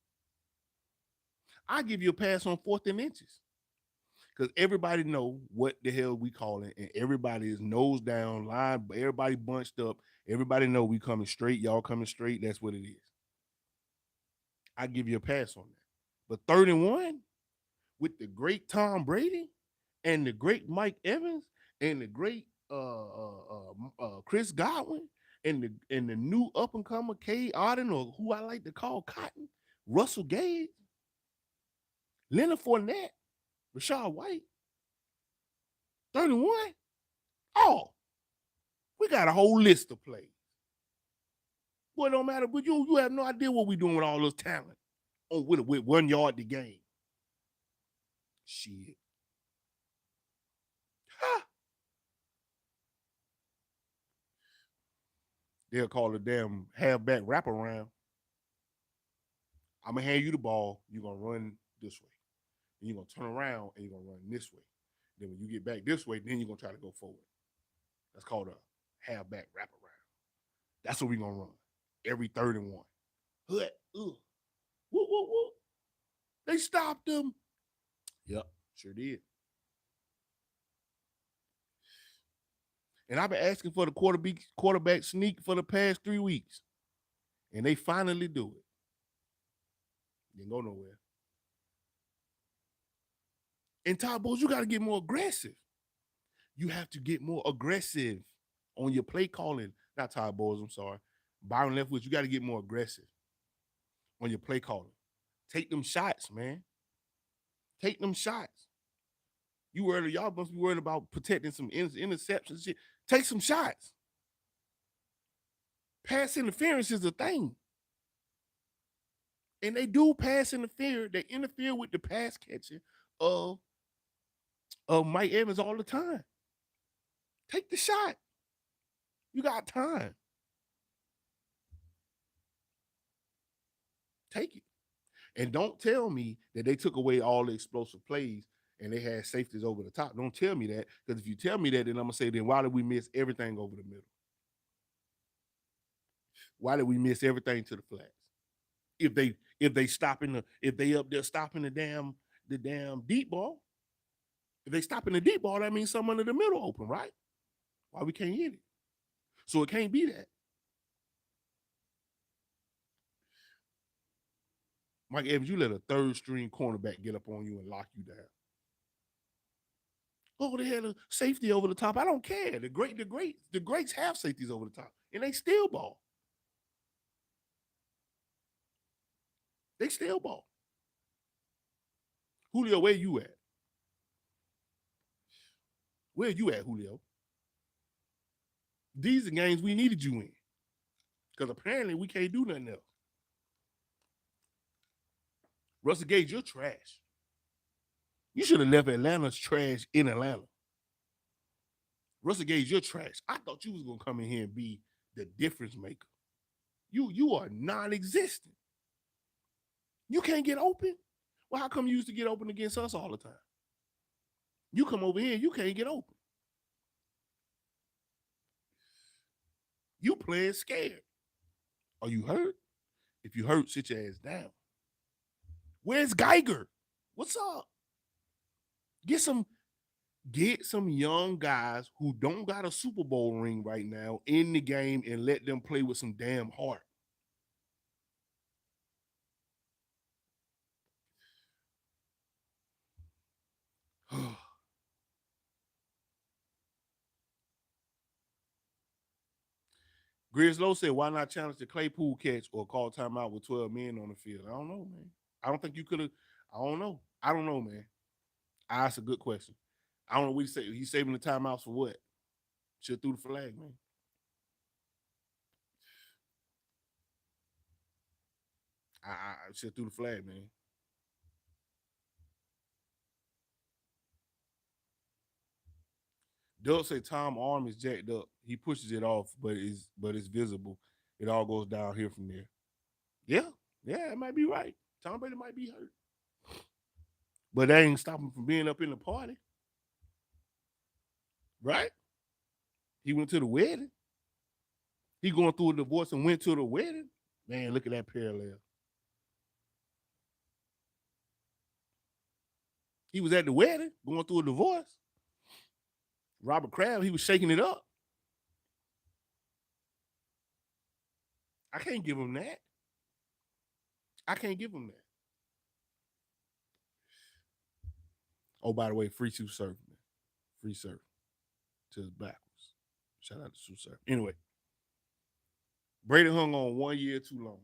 I give you a pass on 4th and inches. Because everybody know what the hell we call it, and everybody is nose down, line, everybody bunched up. Everybody know we coming straight, y'all coming straight. That's what it is. I give you a pass on that. But 3rd and 1 with the great Tom Brady and the great Mike Evans and the great Chris Godwin and the new up and comer Cade Otton, or who I like to call Cotton, Russell Gage, Leonard Fournette, Rashad White, 3rd and 1. Oh, we got a whole list of plays. Boy, it don't matter, but you have no idea what we doing with all this talent. Oh, with 1 yard the game. Shit. Ha! They'll call a damn halfback wraparound. I'm gonna hand you the ball. You're gonna run this way. Then you're gonna turn around and you're gonna run this way. Then when you get back this way, then you're gonna try to go forward. That's called a halfback wraparound. That's what we're gonna run every 3rd and 1. Woo, woo, woo. They stopped them. Yep, sure did. And I've been asking for the quarterback sneak for the past 3 weeks. And they finally do it. Didn't go nowhere. And Todd Bowles, you got to get more aggressive. You have to get more aggressive on your play calling. Not Todd Bowles, I'm sorry. Byron Leftwich, you got to get more aggressive on your play calling. Take them shots, man. Take them shots. Y'all must be worried about protecting some interceptions. Shit. Take some shots. Pass interference is a thing. And they do pass interfere. They interfere with the pass catching of Mike Evans all the time. Take the shot. You got time. Take it. And don't tell me that they took away all the explosive plays and they had safeties over the top. Don't tell me that, because if you tell me that, then I'm gonna say, then why did we miss everything over the middle? Why did we miss everything to the flats? If they stopping if they up there stopping the damn deep ball, if they stopping the deep ball, that means someone in the middle open, right? Why we can't hit it? So it can't be that. Mike Evans, you let a third string cornerback get up on you and lock you down. Oh, they had a safety over the top. I don't care. The greats have safeties over the top, and they still ball. They still ball. Julio, where you at? Where you at, Julio? These are games we needed you in, because apparently we can't do nothing else. Russell Gage, you're trash. You should have left Atlanta's trash in Atlanta. Russell Gage, you're trash. I thought you was gonna come in here and be the difference maker. You are non-existent. You can't get open. Well, how come you used to get open against us all the time? You come over here, you can't get open. You playing scared. Are you hurt? If you hurt, sit your ass down. Where's Geiger? What's up? Get some young guys who don't got a Super Bowl ring right now in the game and let them play with some damn heart. Grizzlo said, why not challenge the Claypool catch or call timeout with 12 men on the field? I don't know, man. I don't think you could have. I don't know. I don't know, man. That's a good question. I don't know what he said. He's saving the timeouts for what? Should threw the flag, man. I should threw the flag, man. Doug say Tom arm is jacked up. He pushes it off, but it's visible. It all goes down here from there. Yeah, yeah, it might be right. Tom Brady might be hurt, but that ain't stop him from being up in the party, right? He went to the wedding. He going through a divorce and went to the wedding. Man, look at that parallel. He was at the wedding going through a divorce. Robert Kraft, he was shaking it up. I can't give him that. I can't give him that. Oh, by the way, free Sue Surf, man. Free surf to his backwards. Shout out to Sue Surf. Anyway, Brady hung on 1 year too long.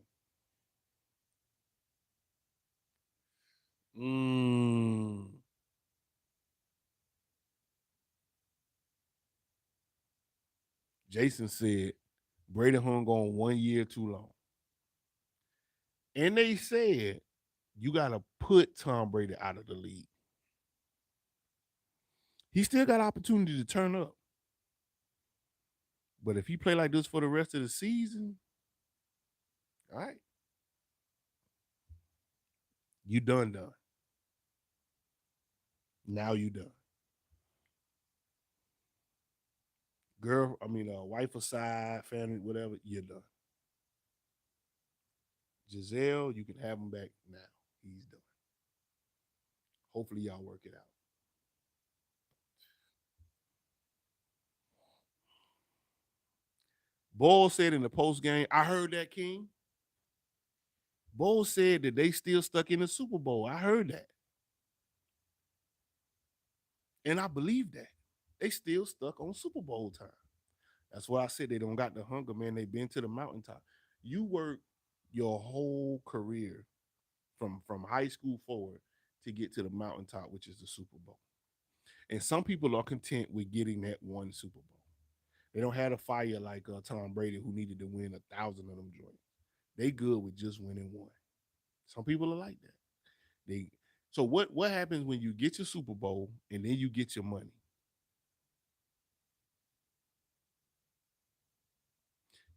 Mm. Jason said Brady hung on 1 year too long. And they said you got to put Tom Brady out of the league. He still got opportunity to turn up. But if he play like this for the rest of the season, all right, you done. Now you done. Girl, I mean, wife aside, family, whatever, you're done. Giselle, you can have him back now. He's done. Hopefully, y'all work it out. Bull said in the post game, I heard that, King. Bull said that they still stuck in the Super Bowl. I heard that. And I believe that. They still stuck on Super Bowl time. That's why I said they don't got the hunger, man. They been to the mountaintop. You work your whole career from high school forward to get to the mountaintop, which is the Super Bowl. And some people are content with getting that one Super Bowl. They don't have a fire like Tom Brady, who needed to win 1,000 of them joints. They good with just winning one. Some people are like that. They So what happens when you get your Super Bowl and then you get your money?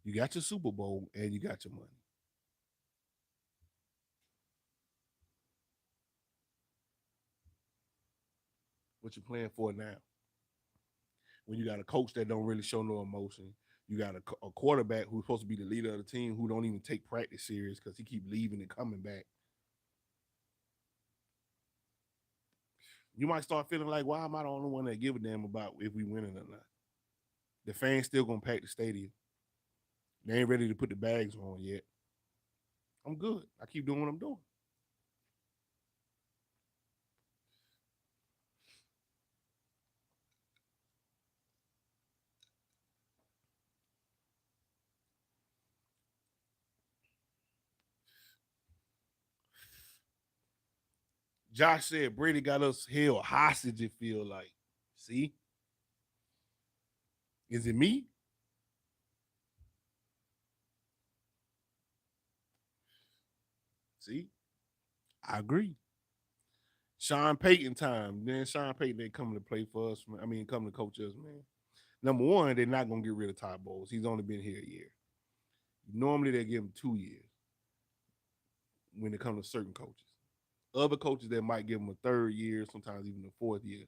You got your Super Bowl and you got your money. What you playing for now? When you got a coach that don't really show no emotion, you got a quarterback who's supposed to be the leader of the team who don't even take practice serious because he keep leaving and coming back. You might start feeling like, why am I the only one that give a damn about if we winning or not? The fans still gonna pack the stadium. They ain't ready to put the bags on yet. I'm good. I keep doing what I'm doing. Josh said Brady got us held hostage. It feel like. See, is it me? See, I agree. Sean Payton time. Then Sean Payton ain't coming to play for us. I mean, coming to coach us, man. Number one, they're not gonna get rid of Todd Bowles. He's only been here a year. Normally they give him 2 years when it comes to certain coaches. Other coaches that might give him a third year, sometimes even a fourth year.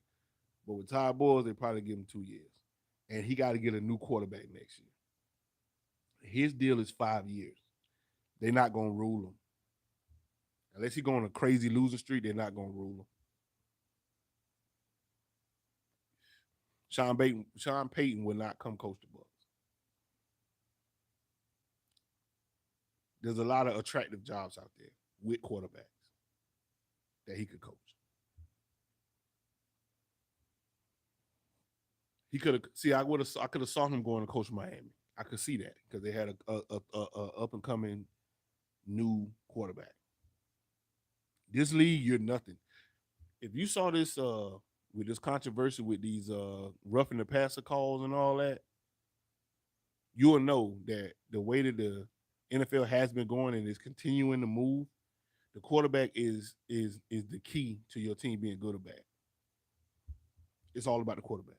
But with Todd Bowles, they probably give him 2 years. And he got to get a new quarterback next year. His deal is 5 years. They're not gonna rule him. Unless he go on a crazy losing streak, they're not gonna rule him. Sean Payton will not come coach the Bucs. There's a lot of attractive jobs out there with quarterbacks that he could coach. He could have I could have saw him going to coach Miami. I could see that because they had a up and coming new quarterback. This league, you're nothing. If you saw this with this controversy with these roughing the passer calls and all that, you will know that the way that the NFL has been going and is continuing to move, the quarterback is the key to your team being good or bad. It's all about the quarterback.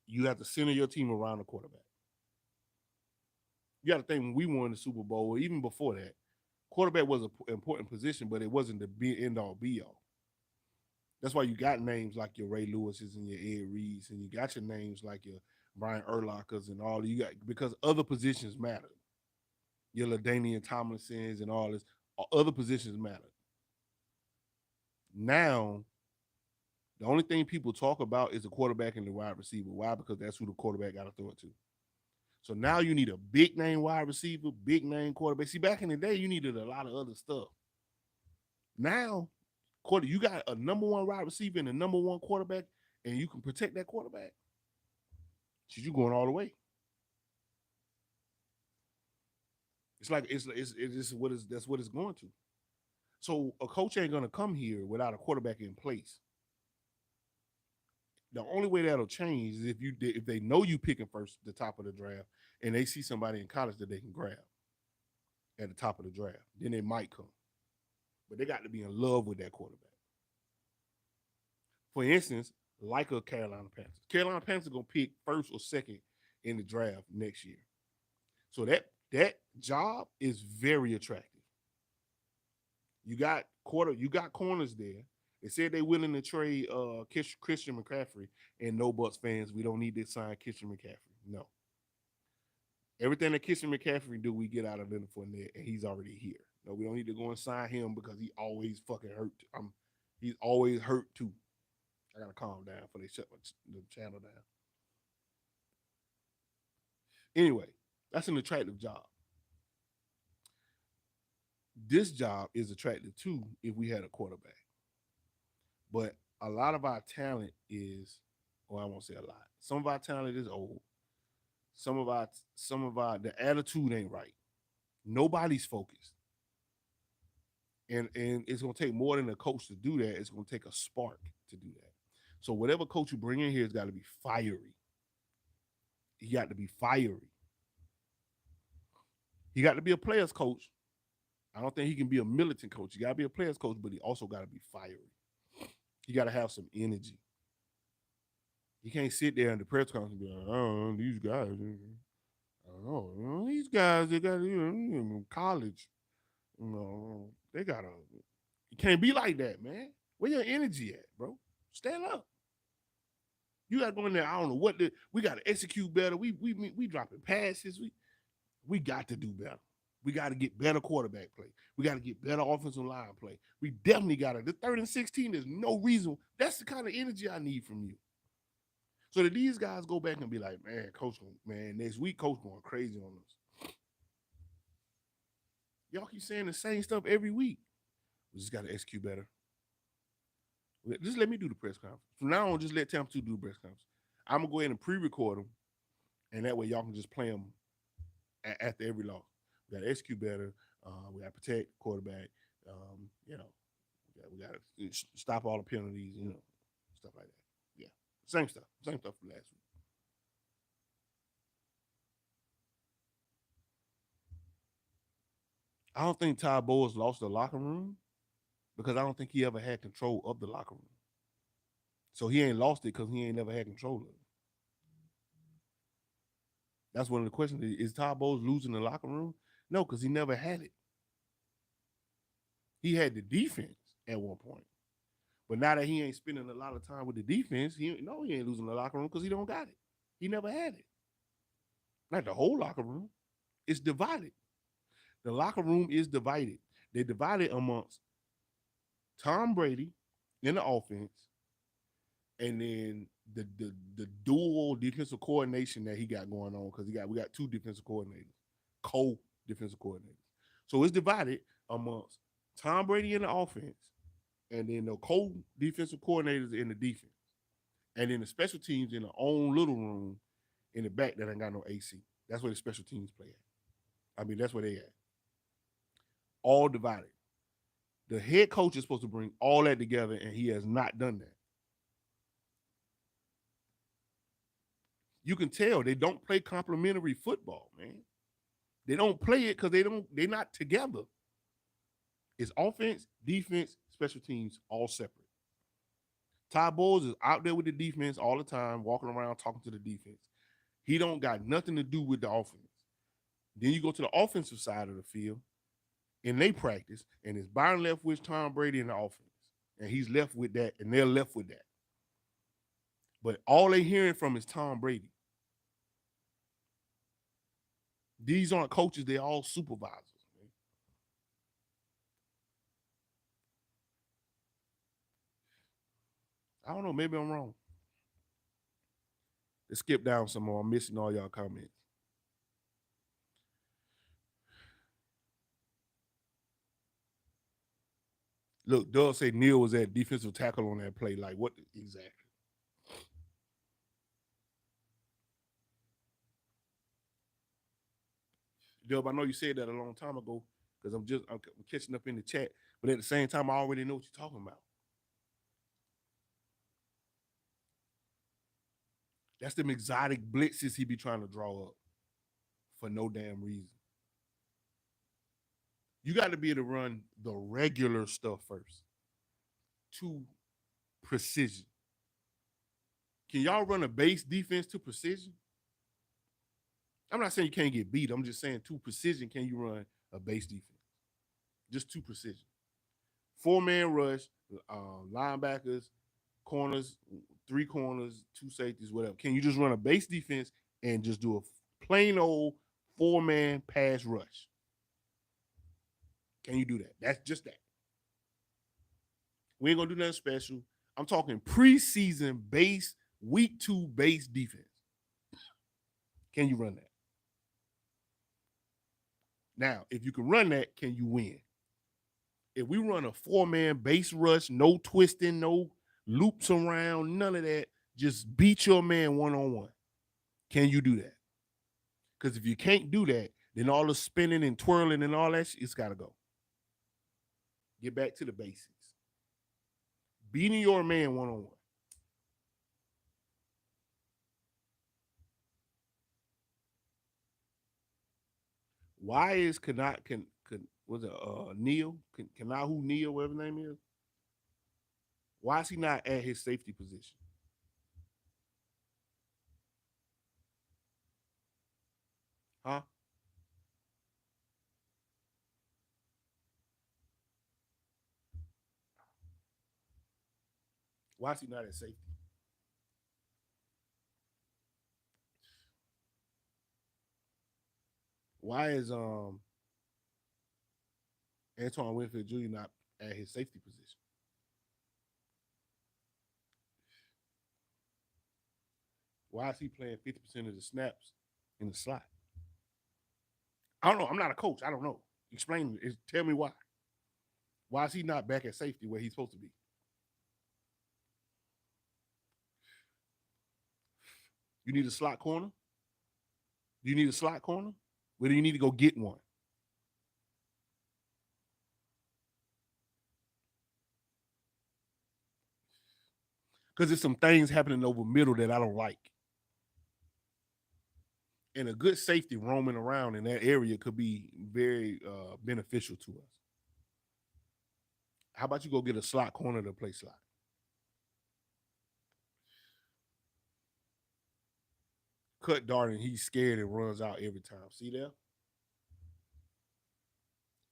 You have to center your team around the quarterback. You got to think when we won the Super Bowl, or even before that, quarterback was an important position, but it wasn't the be end all be all. That's why you got names like your Ray Lewis's and your Ed Reeds, and you got your names like your Brian Urlachers and all you got because other positions matter. Your LaDainian Tomlinsons and all this, other positions matter. Now, the only thing people talk about is the quarterback and the wide receiver. Why? Because that's who the quarterback got to throw it to. So now you need a big name wide receiver, big name quarterback. See, back in the day, you needed a lot of other stuff. Now, you got a number one wide receiver and a number one quarterback, and you can protect that quarterback. So you going all the way. It's like it's what is that's what it's going to. So a coach ain't gonna come here without a quarterback in place. The only way that'll change is if they know you picking first the top of the draft and they see somebody in college that they can grab at the top of the draft, then they might come. But they got to be in love with that quarterback. For instance, like a Carolina Panthers. Carolina Panthers are gonna pick first or second in the draft next year. So that job is very attractive. You got corners there. They said they're willing to trade Christian McCaffrey, and no Bucs fans. We don't need to sign Christian McCaffrey. No, everything that Christian McCaffrey do, we get out of Leonard Fournette, and he's already here. No, we don't need to go and sign him because he always fucking hurt. He's always hurt too. I gotta calm down before they shut the channel down. Anyway, that's an attractive job. This job is attractive too if we had a quarterback. But a lot of our talent is, or I won't say a lot. Some of our talent is old. Some of our the attitude ain't right. Nobody's focused. And it's gonna take more than a coach to do that. It's gonna take a spark to do that. So whatever coach you bring in here has got to be fiery. He got to be fiery. He got to be a player's coach. I don't think he can be a militant coach. He got to be a player's coach, but he also got to be fiery. He got to have some energy. He can't sit there in the press conference and be like, oh, these guys, I don't know, these guys, they got college, they got to, you can't be like that, man. Where your energy at, bro? Stand up. You got to go in there. I don't know we got to execute better. We dropping passes. We got to do better. We got to get better quarterback play. We got to get better offensive line play. We definitely got to. The 3rd and 16, there's no reason. That's the kind of energy I need from you. So that these guys go back and be like, man, coach, man, next week, coach going crazy on us. Y'all keep saying the same stuff every week. We just got to execute better. Just let me do the press conference. From now on, just let Tampa 2 do the press conference. I'm going to go ahead and pre-record them, and that way y'all can just play them after every loss. We got to execute better. We got to protect quarterback. We got to stop all the penalties, stuff like that. Yeah, same stuff from last week. I don't think Ty Bowles lost the locker room because I don't think he ever had control of the locker room. So he ain't lost it because he ain't never had control of it. That's one of the questions. Is Ty Bowles losing the locker room? No, because he never had it. He had the defense at one point. But now that he ain't spending a lot of time with the defense, he ain't losing the locker room because he don't got it. He never had it. Not the whole locker room. It's divided. The locker room is divided. They're divided amongst Tom Brady in the offense, and then the dual defensive coordination that he got going on because we got 2 defensive coordinators, co-defensive coordinators. So it's divided amongst Tom Brady in the offense, and then the co-defensive coordinators in the defense, and then the special teams in their own little room in the back that ain't got no AC. That's where the special teams play at. I mean, that's where they at. All divided. The head coach is supposed to bring all that together, and he has not done that. You can tell they don't play complementary football, man. They don't play it because they're not together. It's offense, defense, special teams, all separate. Ty Bowles is out there with the defense all the time, walking around talking to the defense. He don't got nothing to do with the offense. Then you go to the offensive side of the field, and they practice, and it's Byron Leftwich, Tom Brady in the offense. And he's left with that, and they're left with that. But all they hearing from is Tom Brady. These aren't coaches, they're all supervisors. Man. I don't know, maybe I'm wrong. Let's skip down some more. I'm missing all y'all comments. Look, Doug said Neal was at defensive tackle on that play. Like, what exactly? Dub, I know you said that a long time ago because I'm catching up in the chat, but at the same time, I already know what you're talking about. That's them exotic blitzes he be trying to draw up for no damn reason. You got to be able to run the regular stuff first to precision. Can y'all run a base defense to precision? I'm not saying you can't get beat. I'm just saying to precision, can you run a base defense? Just to precision. 4-man rush, linebackers, corners, 3 corners, 2 safeties, whatever. Can you just run a base defense and just do a plain old 4-man pass rush? Can you do that? That's just that. We ain't gonna do nothing special. I'm talking preseason base, week 2 base defense. Can you run that? Now, if you can run that, can you win? If we run a 4-man base rush, no twisting, no loops around, none of that, just beat your man one-on-one. Can you do that? Because if you can't do that, then all the spinning and twirling and all that, it's got to go. Get back to the basics. Beating your man one-on-one. Why is Was it Neil? Kanahu Neil, whatever his name is? Why is he not at his safety position? Huh? Why is he not at safety? Why is Antoine Winfield Jr. not at his safety position? Why is he playing 50% of the snaps in the slot? I don't know. I'm not a coach. I don't know. Explain. Tell me why. Why is he not back at safety where he's supposed to be? You need a slot corner? Do you need a slot corner? Where do you need to go get one? Because there's some things happening over middle that I don't like. And a good safety roaming around in that area could be very beneficial to us. How about you go get a slot corner to play slot? Cut Darden, he's scared and runs out every time. See there?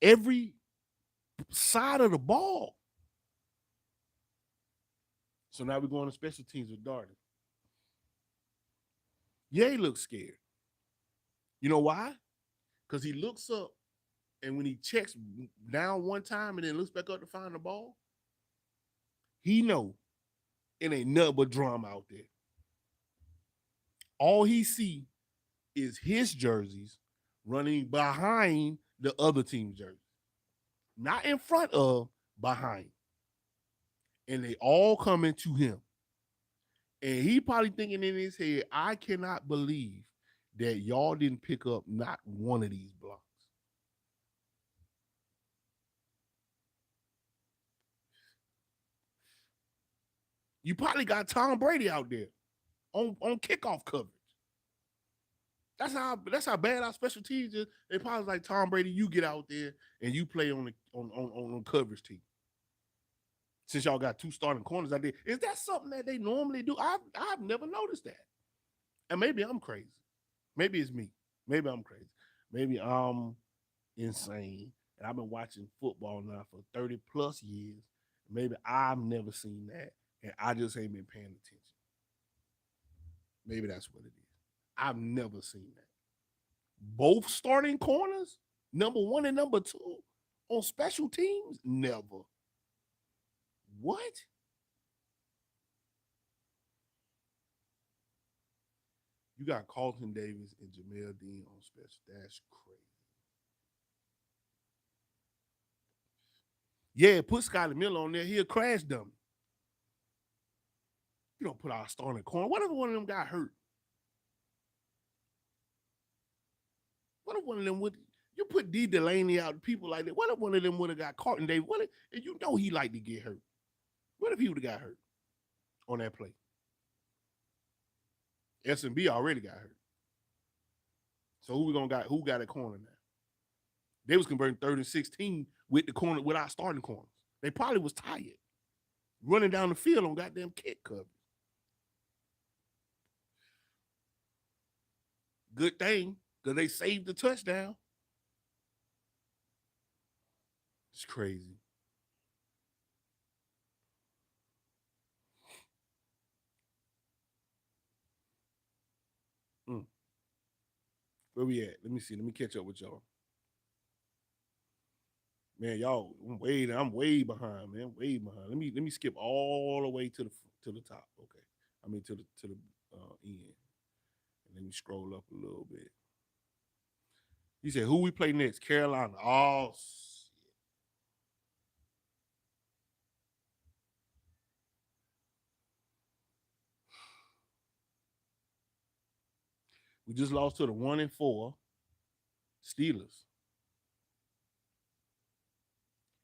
Every side of the ball. So now we're going to special teams with Darden. Yeah, he looks scared. You know why? Because he looks up and when he checks down one time and then looks back up to find the ball, he know it ain't nothing but drama out there. All he see is his jerseys running behind the other team's jersey. Not in front of, behind. And they all coming to him. And he probably thinking in his head, I cannot believe that y'all didn't pick up not one of these blocks. You probably got Tom Brady out there on kickoff coverage. That's how bad our special teams is. They probably like Tom Brady. You get out there and you play on the on coverage team. Since y'all got two starting corners out there, is that something that they normally do? I've never noticed that. And maybe I'm crazy. Maybe it's me. Maybe I'm crazy. Maybe I'm insane. And I've been watching football now for 30 plus years. Maybe I've never seen that. And I just ain't been paying attention. Maybe that's what it is. I've never seen that. Both starting corners, number one and number two, on special teams? Never. What? You got Carlton Davis and Jamel Dean on special. That's crazy. Yeah, put Scotty Miller on there. He'll crash dummy. You don't put our starting corner. What if one of them got hurt? What if one of them would? You put D Delaney out, people like that. What if one of them would have got Carlton Davis? What if, and you know he like to get hurt? What if he would have got hurt on that play? S&B already got hurt. So who we gonna got? Who got a corner now? They was converting 3rd and 16 with the corner with our starting corners. They probably was tired, running down the field on goddamn kick coverage. Good thing because they saved the touchdown. It's crazy. Mm. Where we at? Let me see. Let me catch up with y'all. Man, y'all, I'm way behind, man. Way behind. Let me skip all the way to the top. Okay. I mean to the end. And let me scroll up a little bit. You said who we play next? Carolina. Oh shit. We just lost to the 1-4 Steelers.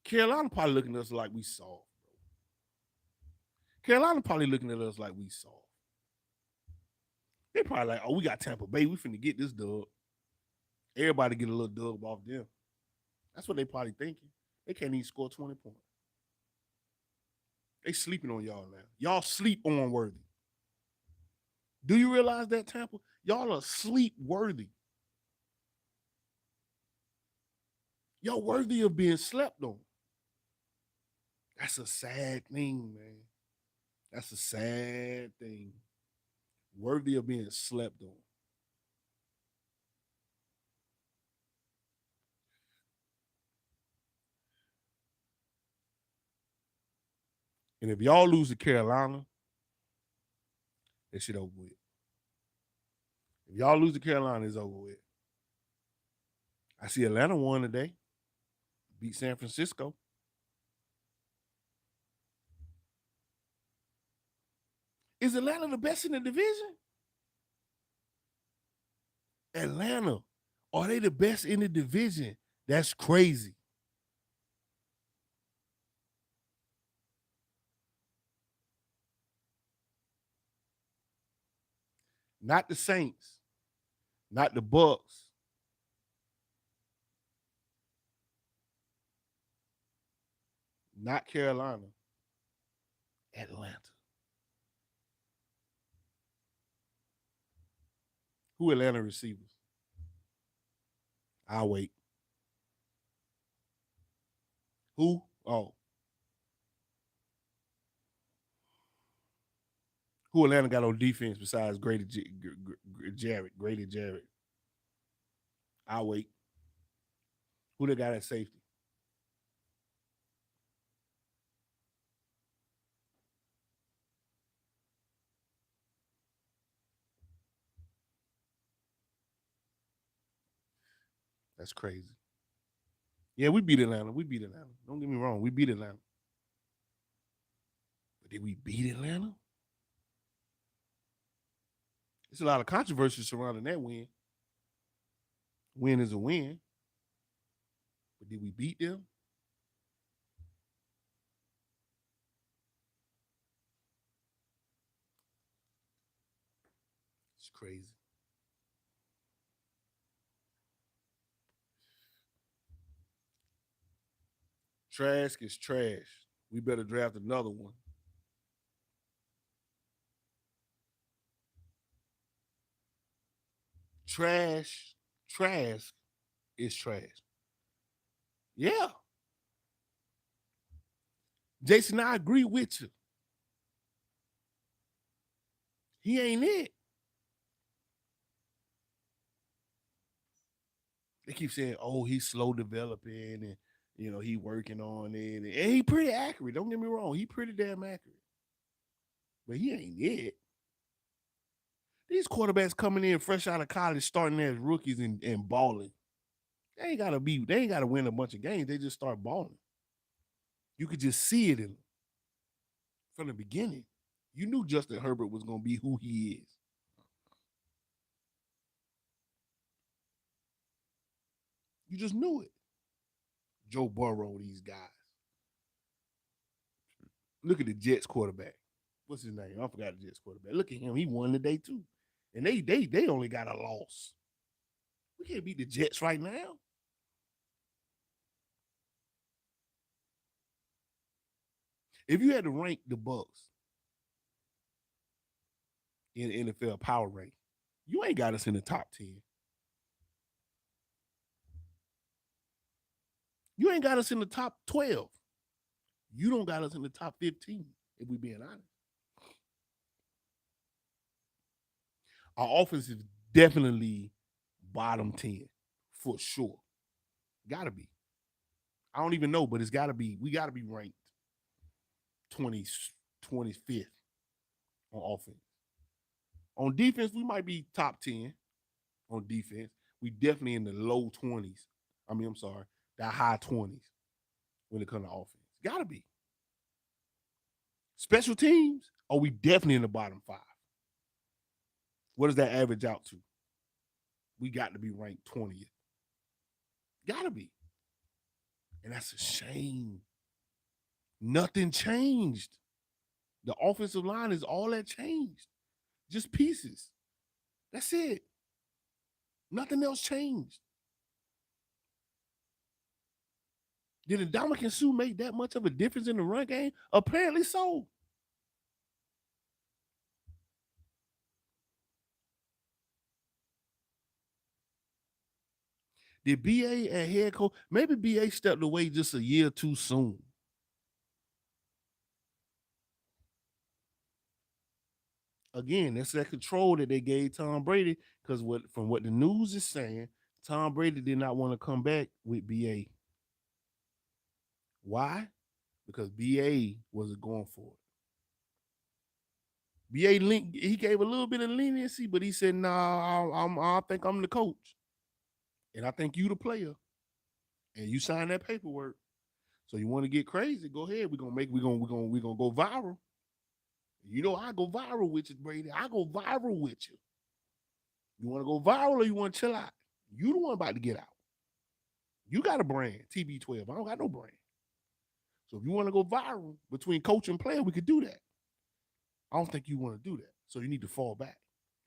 Carolina probably looking at us like we soft, bro. Carolina probably looking at us like we soft. They probably like, oh, we got Tampa Bay. We finna get this dub. Everybody get a little dub off them. That's what they probably thinking. They can't even score 20 points. They sleeping on y'all now. Y'all sleep on Worthy. Do you realize that, Tampa? Y'all are sleep worthy. Y'all worthy of being slept on. That's a sad thing, man. That's a sad thing. Worthy of being slept on. And if y'all lose to Carolina, that shit over with. If y'all lose to Carolina, it's over with. I see Atlanta won today. Beat San Francisco. Is Atlanta the best in the division? Atlanta. Are they the best in the division? That's crazy. Not the Saints. Not the Bucs. Not Carolina. Atlanta. Who Atlanta receivers? I'll wait. Who? Oh. Who Atlanta got on defense besides Jarrett? Grady Jarrett. I'll wait. Who they got at safety? That's crazy. Yeah, we beat Atlanta. We beat Atlanta. Don't get me wrong. We beat Atlanta. But did we beat Atlanta? There's a lot of controversy surrounding that win. Win is a win. But did we beat them? It's crazy. Trash is trash. We better draft another one. Trash is trash. Yeah. Jason, I agree with you. He ain't it. They keep saying, "Oh, he's slow developing, and he working on it, and he pretty accurate. Don't get me wrong, he pretty damn accurate, but he ain't it." These quarterbacks coming in fresh out of college, starting as rookies and balling. They ain't gotta be. They ain't gotta win a bunch of games. They just start balling. You could just see it in them from the beginning. You knew Justin Herbert was gonna be who he is. You just knew it. Joe Burrow, these guys. Look at the Jets quarterback. What's his name? I forgot the Jets quarterback. Look at him. He won today too. And they only got a loss. We can't beat the Jets right now. If you had to rank the Bucs in NFL power rank, you ain't got us in the top 10. You ain't got us in the top 12. You don't got us in the top 15, if we being honest. Our offense is definitely bottom 10 for sure. Gotta be. I don't even know, but it's gotta be. We gotta be ranked 20, 25th on offense. On defense, we might be top 10 on defense. We definitely in the low 20s. I'm sorry, the high 20s when it comes to offense. Gotta be. Special teams, we definitely in the bottom 5. What does that average out to? We got to be ranked 20th. Gotta be. And that's a shame. Nothing changed. The offensive line is all that changed. Just pieces. That's it. Nothing else changed. Did Ndamukong Suh make that much of a difference in the run game? Apparently so. Did BA and head coach, maybe BA stepped away just a year too soon? Again, that's that control that they gave Tom Brady, because from what the news is saying, Tom Brady did not want to come back with BA. Why? Because BA wasn't going for it. He gave a little bit of leniency, but he said, "Nah, I think I'm the coach, and I think you the player, and you sign that paperwork. So you want to get crazy? Go ahead. We're gonna go viral. You know I go viral with you, Brady. I go viral with you. You want to go viral or you want to chill out? You the one about to get out. You got a brand, TB12. I don't got no brand. So if you want to go viral between coach and player, we could do that. I don't think you want to do that. So you need to fall back.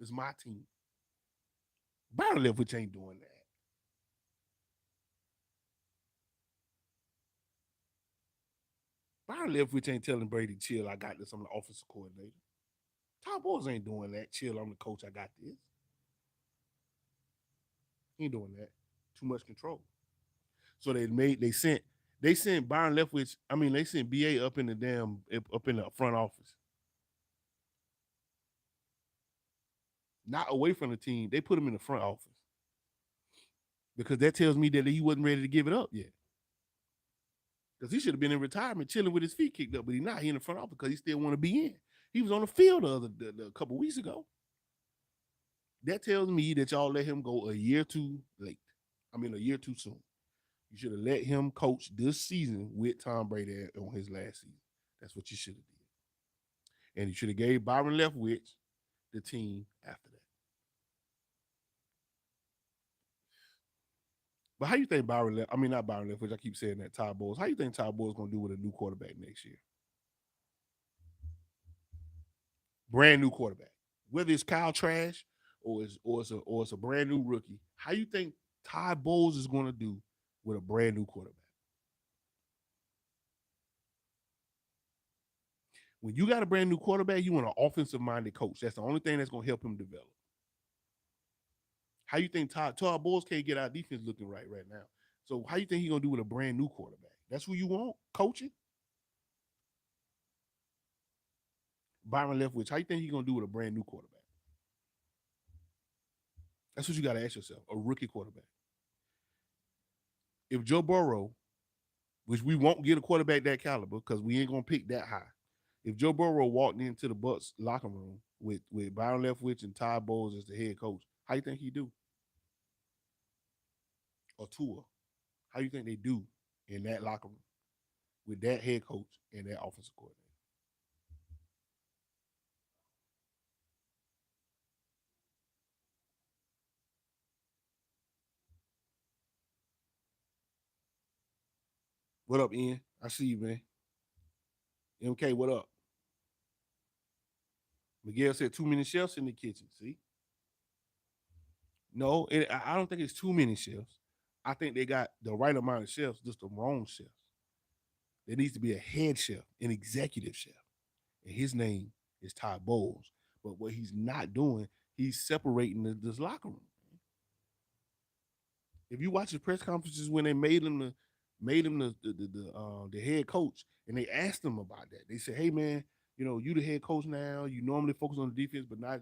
It's my team. Byron Leftwich ain't doing that. Byron Leftwich ain't telling Brady, chill, I got this. I'm the offensive coordinator. Todd Bowles ain't doing that. Chill, I'm the coach. I got this. He ain't doing that. Too much control. So they sent Byron Leftwich. I mean, they sent BA up in the up in the front office, not away from the team. They put him in the front office because that tells me that he wasn't ready to give it up yet. Because he should have been in retirement, chilling with his feet kicked up, but he's not. He in the front office because he still want to be in. He was on the field a couple weeks ago. That tells me that y'all let him go a year too late. I mean, a year too soon. You should have let him coach this season with Tom Brady on his last season. That's what you should have did. And you should have gave Byron Leftwich the team after that. But how you think not Byron Leftwich, I keep saying that, Todd Bowles. How you think Todd Bowles going to do with a new quarterback next year? Brand new quarterback. Whether it's Kyle Trash or it's a brand new rookie, how you think Todd Bowles is going to do with a brand new quarterback? When you got a brand new quarterback, you want an offensive minded coach. That's the only thing that's going to help him develop. How you think Todd Bowles can't get our defense looking right now? So how you think he's going to do with a brand new quarterback? That's who you want coaching? Byron Leftwich, how you think he's going to do with a brand new quarterback? That's what you got to ask yourself. A rookie quarterback. If Joe Burrow, which we won't get a quarterback that caliber because we ain't going to pick that high. If Joe Burrow walked into the Bucs locker room with Byron Leftwich and Todd Bowles as the head coach, how you think he do? Or Tua, how you think they do in that locker room with that head coach and that offensive coordinator? What up, Ian? I see you, man. MK, what up? Miguel said too many chefs in the kitchen. See? No, I don't think it's too many chefs. I think they got the right amount of chefs, just the wrong chefs. There needs to be a head chef, an executive chef, and his name is Todd Bowles. But what he's not doing, he's separating this locker room. If you watch the press conferences when they made him the head coach, and they asked him about that, they said, "Hey man, you the head coach now. You normally focus on the defense, but not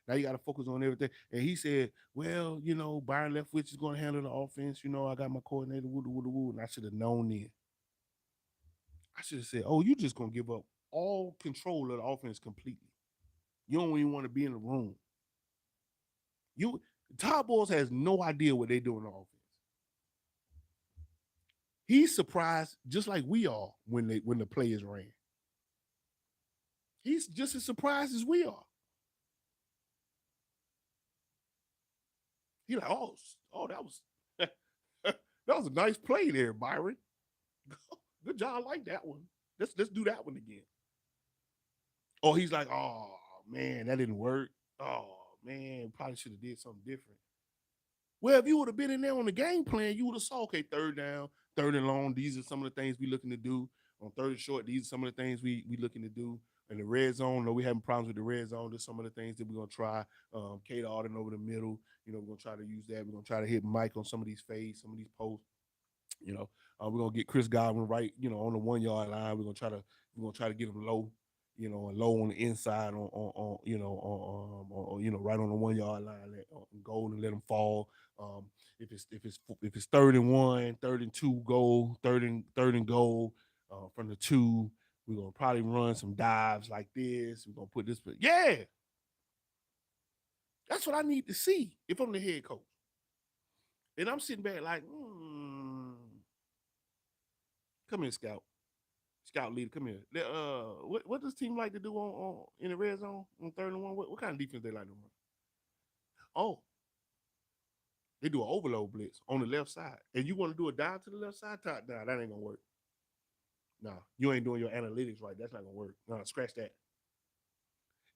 now you got to focus on everything." And he said, "Well, Byron Leftwich is going to handle the offense. I got my coordinator, woo woo woo." And I should have known then. I should have said, "Oh, you just gonna give up all control of the offense completely. You don't even want to be in the room. You Todd Bowles has no idea what they do in the offense. He's surprised just like we are when the players ran. He's just as surprised as we are. He's like, oh, that was that was a nice play there, Byron. Good job, I like that one. Let's do that one again. Oh, he's like, oh man, that didn't work. Oh man, probably should have did something different. Well, if you would have been in there on the game plan, you would have saw, okay, third down, Third and long, these are some of the things we looking to do. On third and short, these are some of the things we looking to do. In the red zone, no, we having problems with the red zone. There's some of the things that we're gonna try. Kate Alden over the middle. We're gonna try to use that. We're gonna try to hit Mike on some of these fades, some of these posts. We're gonna get Chris Godwin right, on the 1 yard line. We're gonna try to get him low, and low on the inside on right on the 1 yard line, goal and let him fall. If it's third and one, third and two goal, third and goal from the two, we're gonna probably run some dives like this. We're gonna put this, yeah, that's what I need to see if I'm the head coach. And I'm sitting back like, come here, scout leader, come here. What does team like to do on in the red zone on third and one? What kind of defense they like to run? Oh, they do an overload blitz on the left side, and you want to do a dive to the left side, top down. That ain't gonna work. Nah, you ain't doing your analytics right. That's not gonna work. Nah, scratch that.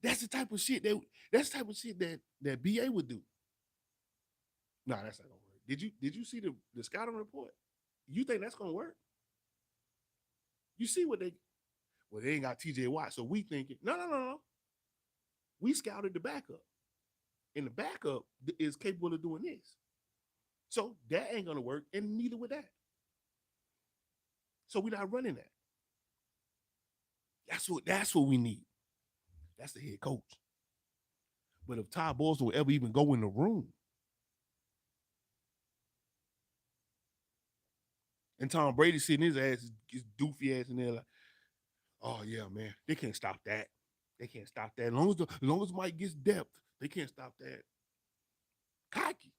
That's the type of shit that BA would do. Nah, that's not gonna work. Did you see the scouting report? You think that's gonna work? You see what they ain't got TJ Watt, so we thinking no. We scouted the backup, and the backup is capable of doing this. So that ain't gonna work, and neither would that. So we're not running that. That's what we need. That's the head coach. But if Todd Bowles will ever even go in the room, and Tom Brady sitting his ass, his doofy ass in there like, oh yeah, man, they can't stop that. They can't stop that. As long as Mike gets depth, they can't stop that. Cocky.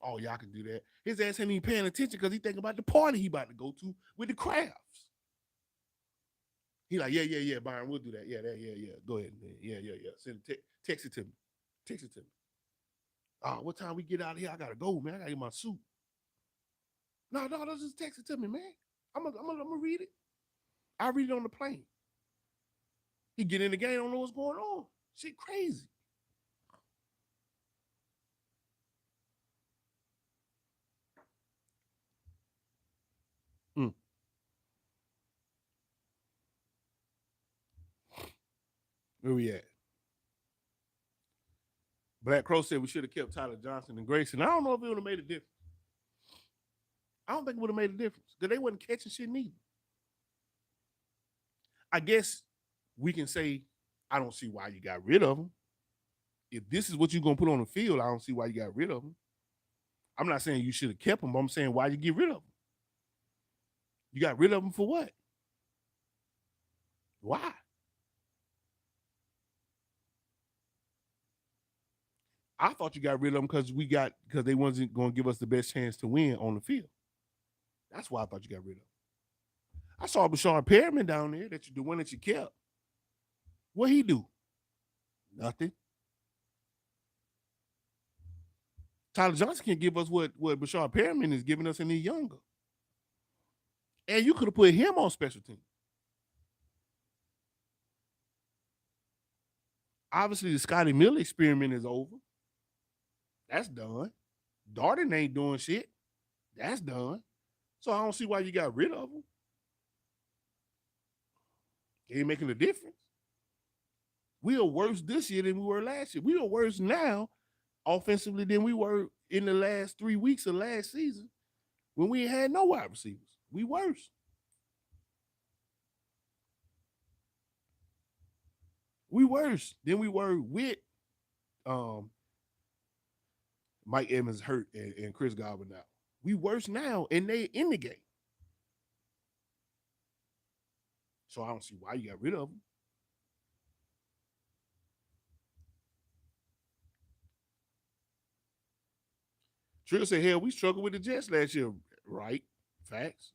Oh, y'all can do that. His ass ain't even paying attention because he thinking about the party he about to go to with the crafts. He like, yeah, Byron, we'll do that. Yeah. Go ahead, man. Yeah. Send text it to me. Text it to me. What time we get out of here? I gotta go, man. I gotta get my suit. No, just text it to me, man. I'm gonna read it. I read it on the plane. He get in the game, don't know what's going on. Shit crazy. Mm. Where we at? Black Crow said we should have kept Tyler Johnson and Grayson. I don't know if it would have made a difference. I don't think it would have made a difference because they wasn't catching shit neither. I guess we can say I don't see why you got rid of them. If this is what you're gonna put on the field, I don't see why you got rid of them. I'm not saying you should have kept them, but I'm saying why you get rid of them. You got rid of them for what? Why? I thought you got rid of them because they wasn't going to give us the best chance to win on the field. That's why I thought you got rid of them. I saw Bashard Perriman down there, the one that you kept. What he do? Nothing. Tyler Johnson can give us what Bashard Perriman is giving us any younger. And you could have put him on special team. Obviously, the Scotty Miller experiment is over. That's done. Darden ain't doing shit. That's done. So I don't see why you got rid of him. He ain't making a difference. We are worse this year than we were last year. We are worse now offensively than we were in the last 3 weeks of last season when we had no wide receivers. We worse. We worse than we were with Mike Evans hurt and Chris Godwin out. We worse now, and they in the game. So I don't see why you got rid of them. Trigger said, hell, we struggled with the Jets last year. Right. Facts.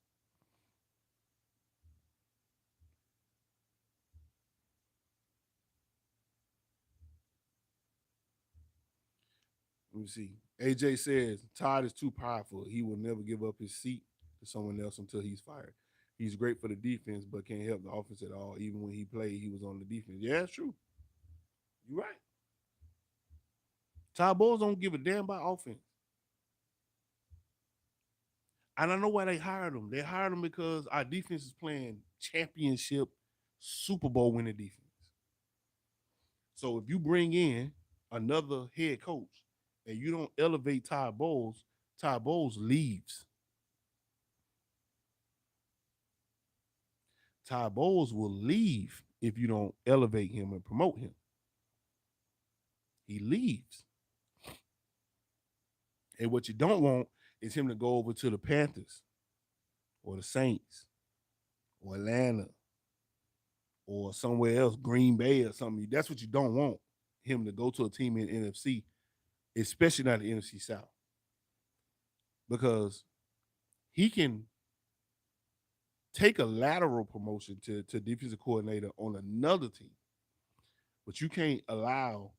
Let me see. AJ says, Todd is too powerful. He will never give up his seat to someone else until he's fired. He's great for the defense, but can't help the offense at all. Even when he played, he was on the defense. Yeah, it's true. You're right. Todd Bowles don't give a damn about offense. And I know why they hired him. They hired him because our defense is playing championship Super Bowl winning defense. So if you bring in another head coach and you don't elevate Ty Bowles leaves. Ty Bowles will leave if you don't elevate him and promote him. He leaves. And what you don't want is him to go over to the Panthers or the Saints or Atlanta or somewhere else, Green Bay or something. That's what you don't want him to go to a team in the NFC, especially not the NFC South, because he can take a lateral promotion to defensive coordinator on another team, but you can't allow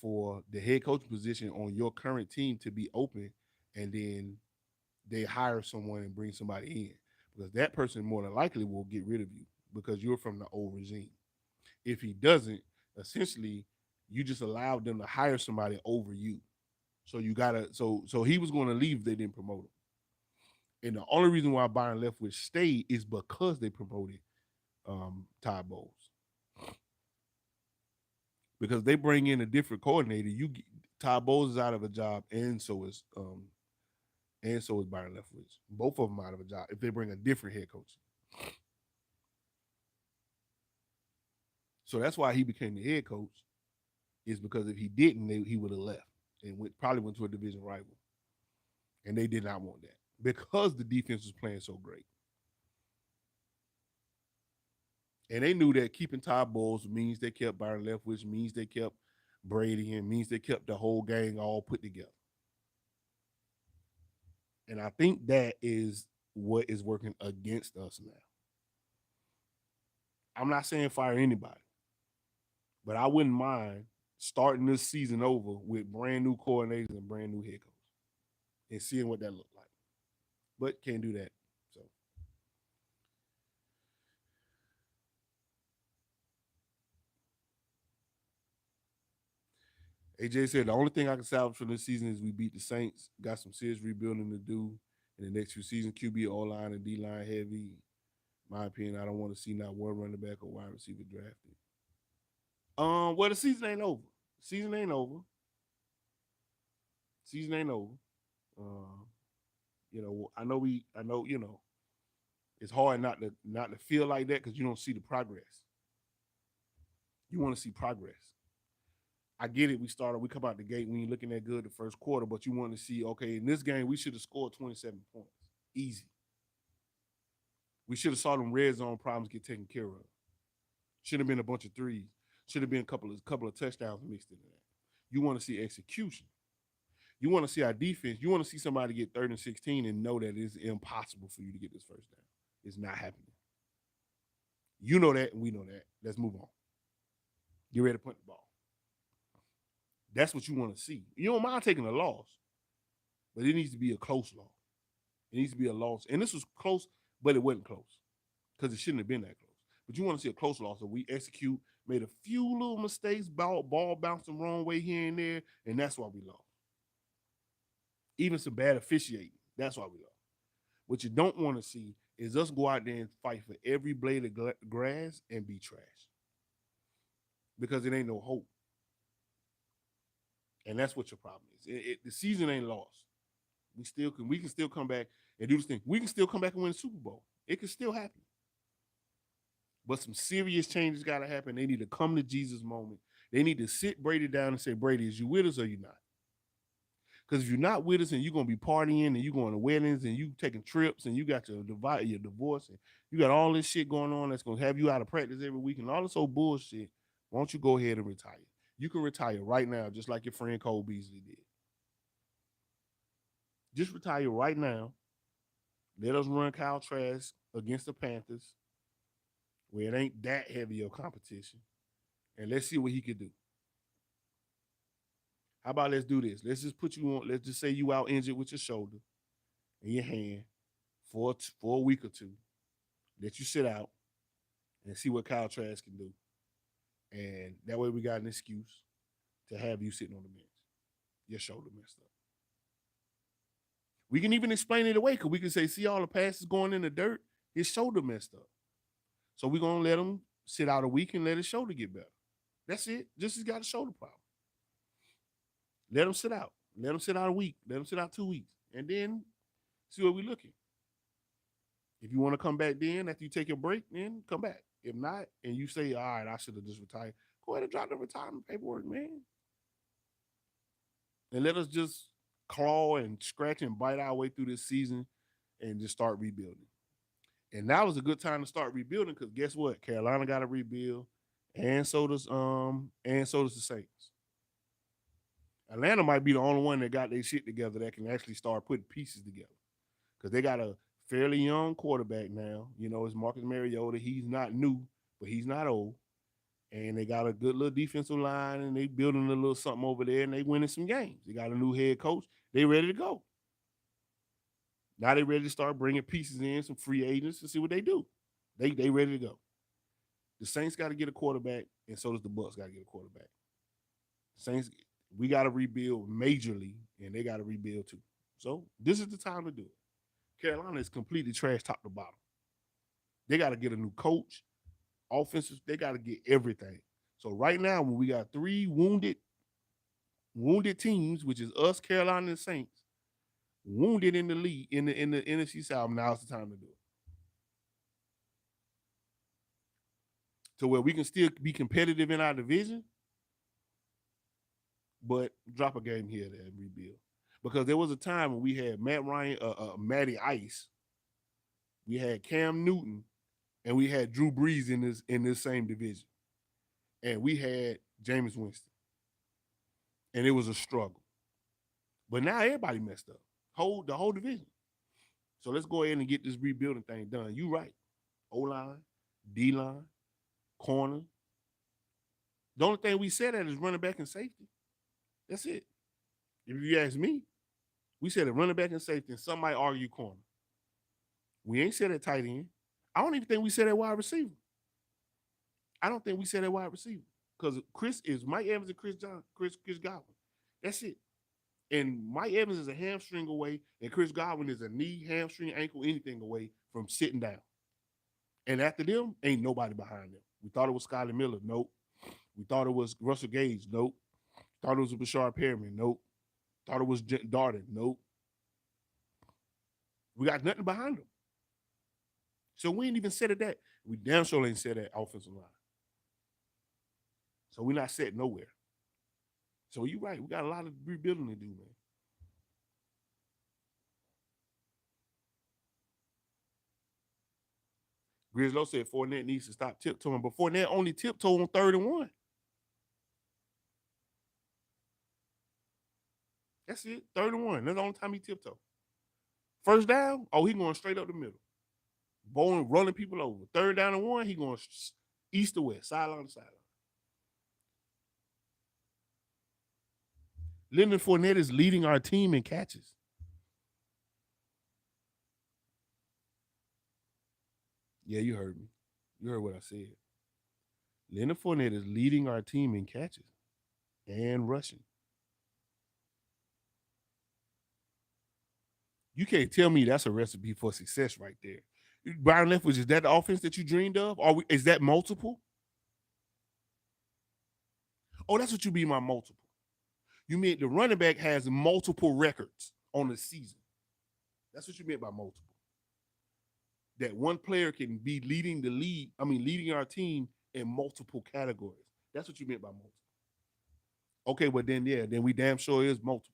for the head coach position on your current team to be open and then they hire someone and bring somebody in because that person more than likely will get rid of you because you're from the old regime. If he doesn't, essentially, you just allowed them to hire somebody over you. So you gotta so he was going to leave if they didn't promote him. And the only reason why Byron Leftwich stayed is because they promoted Ty Bowles. Because they bring in a different coordinator, Ty Bowles is out of a job, and so is Byron Leftwich. Both of them out of a job if they bring a different head coach. So that's why he became the head coach. Is because if he didn't, he would have left and probably went to a division rival, and they did not want that because the defense was playing so great. And they knew that keeping Ty Bowles means they kept Byron Leftwich, means they kept Brady, and means they kept the whole gang all put together. And I think that is what is working against us now. I'm not saying fire anybody, but I wouldn't mind starting this season over with brand new coordinators and brand new head coach and seeing what that looked like. But can't do that. So AJ said the only thing I can salvage from this season is we beat the Saints. Got some serious rebuilding to do in the next few seasons. QB, O line, and D line heavy. My opinion, I don't want to see not one running back or wide receiver drafted. Well, the season ain't over. Season ain't over. Season ain't over. Uh, I know, it's hard not to feel like that because you don't see the progress. You want to see progress. I get it. We come out the gate. We ain't looking that good the first quarter, but you want to see, okay, in this game, we should have scored 27 points. Easy. We should have saw them red zone problems get taken care of. Should have been a bunch of threes. Should have been a couple of touchdowns mixed into that. You want to see execution. You want to see our defense. You want to see somebody get 3rd and 16 and know that it's impossible for you to get this first down. It's not happening. You know that, and we know that. Let's move on. Get ready to punt the ball. That's what you want to see. You don't mind taking a loss, but it needs to be a close loss. It needs to be a loss. And this was close, but it wasn't close because it shouldn't have been that close. But you want to see a close loss. So we execute, made a few little mistakes, ball bounced the wrong way here and there, and that's why we lost. Even some bad officiating. That's why we lost. What you don't want to see is us go out there and fight for every blade of grass and be trash because it ain't no hope. And that's what your problem is. The season ain't lost. We can still come back and do this thing. We can still come back and win the Super Bowl. It can still happen. But some serious changes got to happen. They need to come to Jesus moment. They need to sit Brady down and say, Brady, is you with us or you not? Because if you're not with us and you're gonna be partying and you're going to weddings and you taking trips and you got your divorce and you got all this shit going on that's gonna have you out of practice every week and all this old bullshit, why don't you go ahead and retire? You can retire right now, just like your friend Cole Beasley did. Just retire right now. Let us run Kyle Trask against the Panthers, where it ain't that heavy of competition, and let's see what he could do. How about let's do this? Let's just put you on. Let's just say you out injured with your shoulder and your hand for a week or two. Let you sit out and see what Kyle Trask can do, and that way we got an excuse to have you sitting on the bench. Your shoulder messed up. We can even explain it away because we can say, see all the passes going in the dirt, his shoulder messed up. So we're gonna let him sit out a week and let his shoulder get better. That's it. Just he's got a shoulder problem. Let him sit out. Let him sit out a week. Let him sit out 2 weeks. And then see where we're looking. If you want to come back then after you take your break, then come back. If not, and you say, all right, I should have just retired, go ahead and drop the retirement paperwork, man. And let us just claw and scratch and bite our way through this season and just start rebuilding. And now is a good time to start rebuilding because guess what? Carolina got to rebuild, and so does the Saints. Atlanta might be the only one that got their shit together that can actually start putting pieces together because they got a fairly young quarterback now. You know, it's Marcus Mariota. He's not new, but he's not old. And they got a good little defensive line, and they building a little something over there, and they winning some games. They got a new head coach. They ready to go. Now they ready to start bringing pieces in, some free agents to see what they do. They ready to go. The Saints got to get a quarterback, and so does the Bucs got to get a quarterback. Saints, we got to rebuild majorly, and they got to rebuild too. So this is the time to do it. Carolina is completely trash top to bottom. They got to get a new coach, offensive. They got to get everything. So right now, when we got three wounded teams, which is us, Carolina, and Saints, wounded in the league in the NFC South, now's the time to do it. To where we can still be competitive in our division, but drop a game here and rebuild. Because there was a time when we had Matt Ryan, Matty Ice, we had Cam Newton, and we had Drew Brees in this same division, and we had Jameis Winston, and it was a struggle. But now everybody messed up, the whole division. So let's go ahead and get this rebuilding thing done. You right, O line, D line, corner. The only thing we said at is running back and safety. That's it. If you ask me, we said it running back and safety, and some might argue corner. We ain't said at tight end. I don't even think we said at wide receiver. I don't think we said at wide receiver because Chris is Mike Evans and Chris Godwin. That's it. And Mike Evans is a hamstring away, and Chris Godwin is a knee, hamstring, ankle, anything away from sitting down. And after them, ain't nobody behind them. We thought it was Skyler Miller. Nope. We thought it was Russell Gage. Nope. Thought it was Bashard Perriman. Nope. Thought it was Darden. Nope. We got nothing behind them. So we ain't even said it that. We damn sure ain't said that offensive line. So we're not set nowhere. So you're right. We got a lot of rebuilding to do, man. Grizzlo said Fournette needs to stop tiptoeing, but Fournette only tiptoed on 3rd and 1. That's it. 3rd and 1. That's the only time he tiptoed. First down, he going straight up the middle. Bowling, running people over. 3rd down and 1, he going east to west, sideline to sideline. Leonard Fournette is leading our team in catches. Yeah, you heard me. You heard what I said. Leonard Fournette is leading our team in catches and rushing. You can't tell me that's a recipe for success right there. Byron Leftwich, is that the offense that you dreamed of? Is that multiple? Oh, that's what you mean by multiple. You mean the running back has multiple records on the season. That's what you meant by multiple. That one player can be leading our team in multiple categories. That's what you meant by multiple. Okay, well then we damn sure is multiple.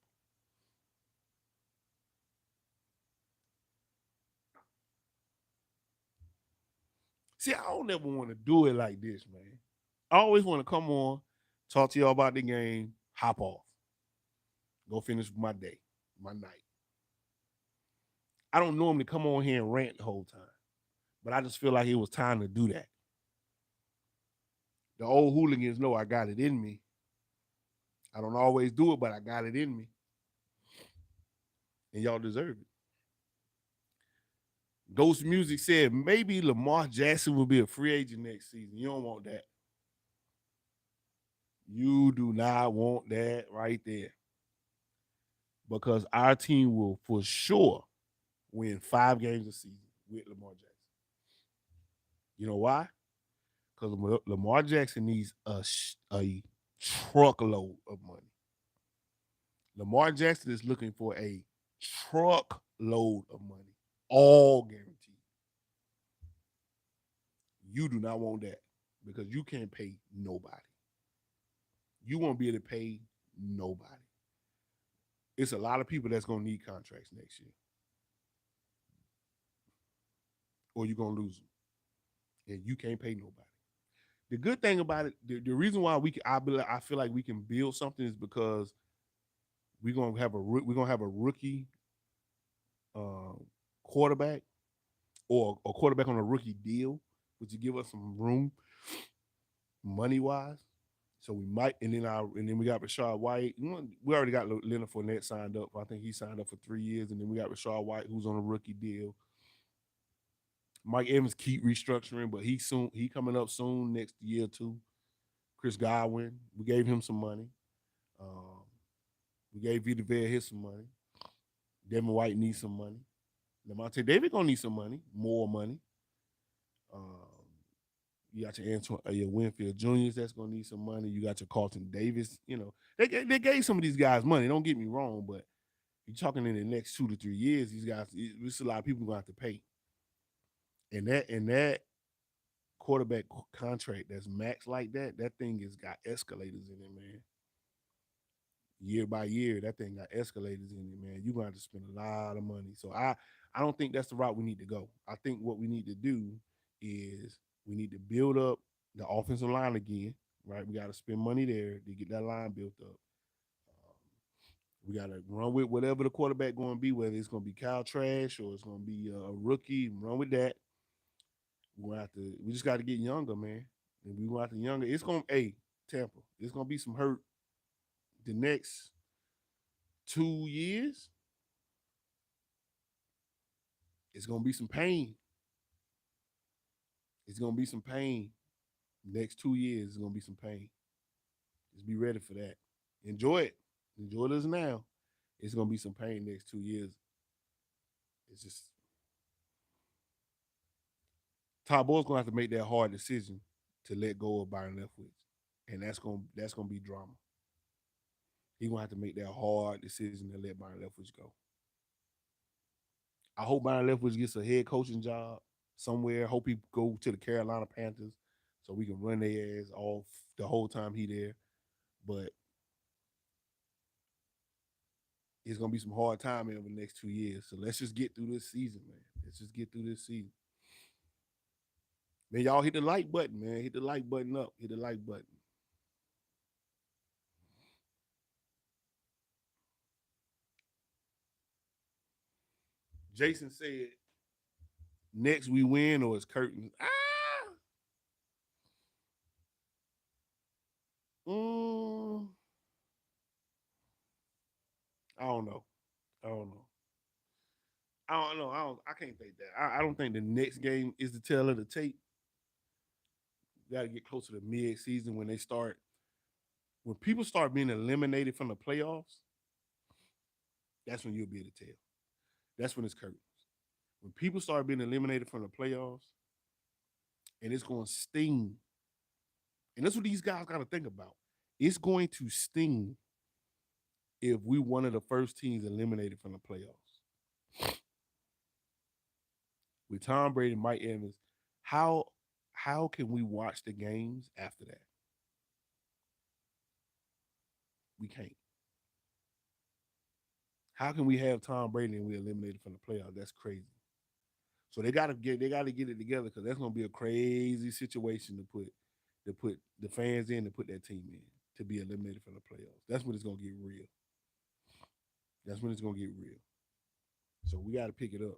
See, I don't ever want to do it like this, man. I always want to come on, talk to y'all about the game, hop off, go finish my day, my night. I don't normally come on here and rant the whole time, but I just feel like it was time to do that. The old hooligans know I got it in me. I don't always do it, but I got it in me. And y'all deserve it. Ghost Music said maybe Lamar Jackson will be a free agent next season. You don't want that. You do not want that right there. because our team will for sure win 5 games a season with Lamar Jackson. You know why? Because Lamar Jackson needs a truckload of money. Lamar Jackson is looking for a truckload of money, all guaranteed. You do not want that because you can't pay nobody. You won't be able to pay nobody. It's a lot of people that's gonna need contracts next year, or you're gonna lose them, and you can't pay nobody. The good thing about it, the reason why I feel like we can build something is because we're gonna have a rookie um, quarterback or a quarterback on a rookie deal, which will give us some room money wise. So we might, and then we got Rashad White. We already got Leonard Fournette signed up. I think he signed up for 3 years, and then we got Rashad White, who's on a rookie deal. Mike Evans keep restructuring, but he coming up soon next year too. Chris Godwin, we gave him some money. Um, we gave Vita Vea his some money. Devin White needs some money. Lamonte David gonna need some money, more money. Um, you got your Winfield Juniors that's gonna need some money. You got your Carlton Davis. They gave some of these guys money. Don't get me wrong, but you're talking in the next 2 to 3 years, these guys, there's a lot of people gonna have to pay. And that quarterback contract that's max like that thing has got escalators in it, man. Year by year, that thing got escalators in it, man. You're gonna have to spend a lot of money. So I don't think that's the route we need to go. I think what we need to do is we need to build up the offensive line again, right? We got to spend money there to get that line built up. Um, we got to run with whatever the quarterback going to be, whether it's going to be Kyle Trash or it's going to be a rookie. Run with that. We just got to get younger, man. And we want to younger. It's going to, hey, Tampa, it's going to be some hurt the next 2 years. It's going to be some pain. It's going to be some pain. Next 2 years, it's going to be some pain. Just be ready for that. Enjoy it. Enjoy this now. It's going to be some pain next 2 years. It's just Todd Bowles going to have to make that hard decision to let go of Byron Leftwich, and that's gonna be drama. He's gonna have to make that hard decision to let Byron Leftwich go. I hope Byron Leftwich gets a head coaching job somewhere. Hope he go to the Carolina Panthers so we can run their ass off the whole time he there. But it's gonna be some hard time over the next 2 years. So let's just get through this season, man. Let's just get through this season. Man, y'all hit the like button, man. Hit the like button up. Hit the like button. Jason said, next we win or it's curtains. Mm, I don't know. I don't know. I don't know. I can't think that. I don't think the next game is the tail of the tape. You got to get closer to mid-season when they start. When people start being eliminated from the playoffs, that's when you'll be able to tell. That's when it's curtains. When people start being eliminated from the playoffs, and it's going to sting. And that's what these guys got to think about. It's going to sting if we one of the first teams eliminated from the playoffs. With Tom Brady and Mike Evans, how how can we watch the games after that? We can't. How can we have Tom Brady and we eliminated from the playoffs? That's crazy. So they gotta get it together because that's gonna be a crazy situation to put the fans in to put that team in to be eliminated from the playoffs. That's when it's gonna get real. That's when it's gonna get real. So we gotta pick it up.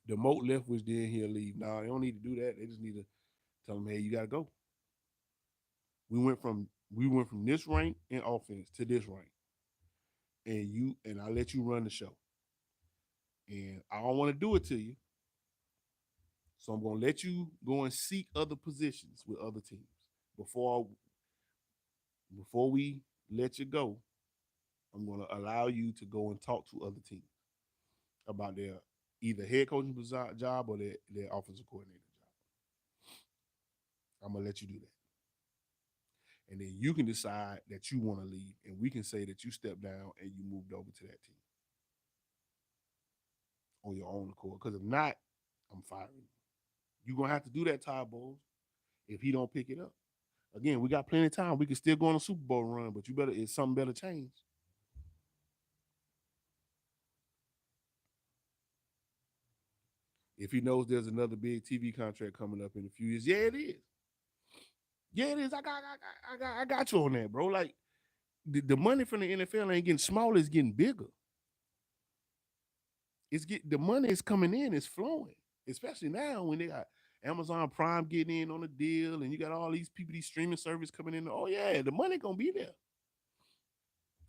The Moat left was then he'll leave. Now they don't need to do that. They just need to tell him, hey, you gotta go. We went from this rank in offense to this rank. And I let you run the show. And I don't want to do it to you. So I'm gonna let you go and seek other positions with other teams before before we let you go. I'm going to allow you to go and talk to other teams about their either head coaching job or their offensive coordinator job. I'm going to let you do that. And then you can decide that you want to leave, and we can say that you stepped down and you moved over to that team on your own accord. Because if not, I'm firing you. You're going to have to do that, Todd Bowles, if he don't pick it up. Again, we got plenty of time. We can still go on a Super Bowl run, but it's something better change. If he knows there's another big TV contract coming up in a few years, yeah, it is. Yeah, it is. I got you on that, bro. Like the money from the NFL ain't getting smaller; it's getting bigger. The money is coming in, it's flowing. Especially now when they got Amazon Prime getting in on the deal, and you got all these people, these streaming services coming in. Oh yeah, the money gonna be there.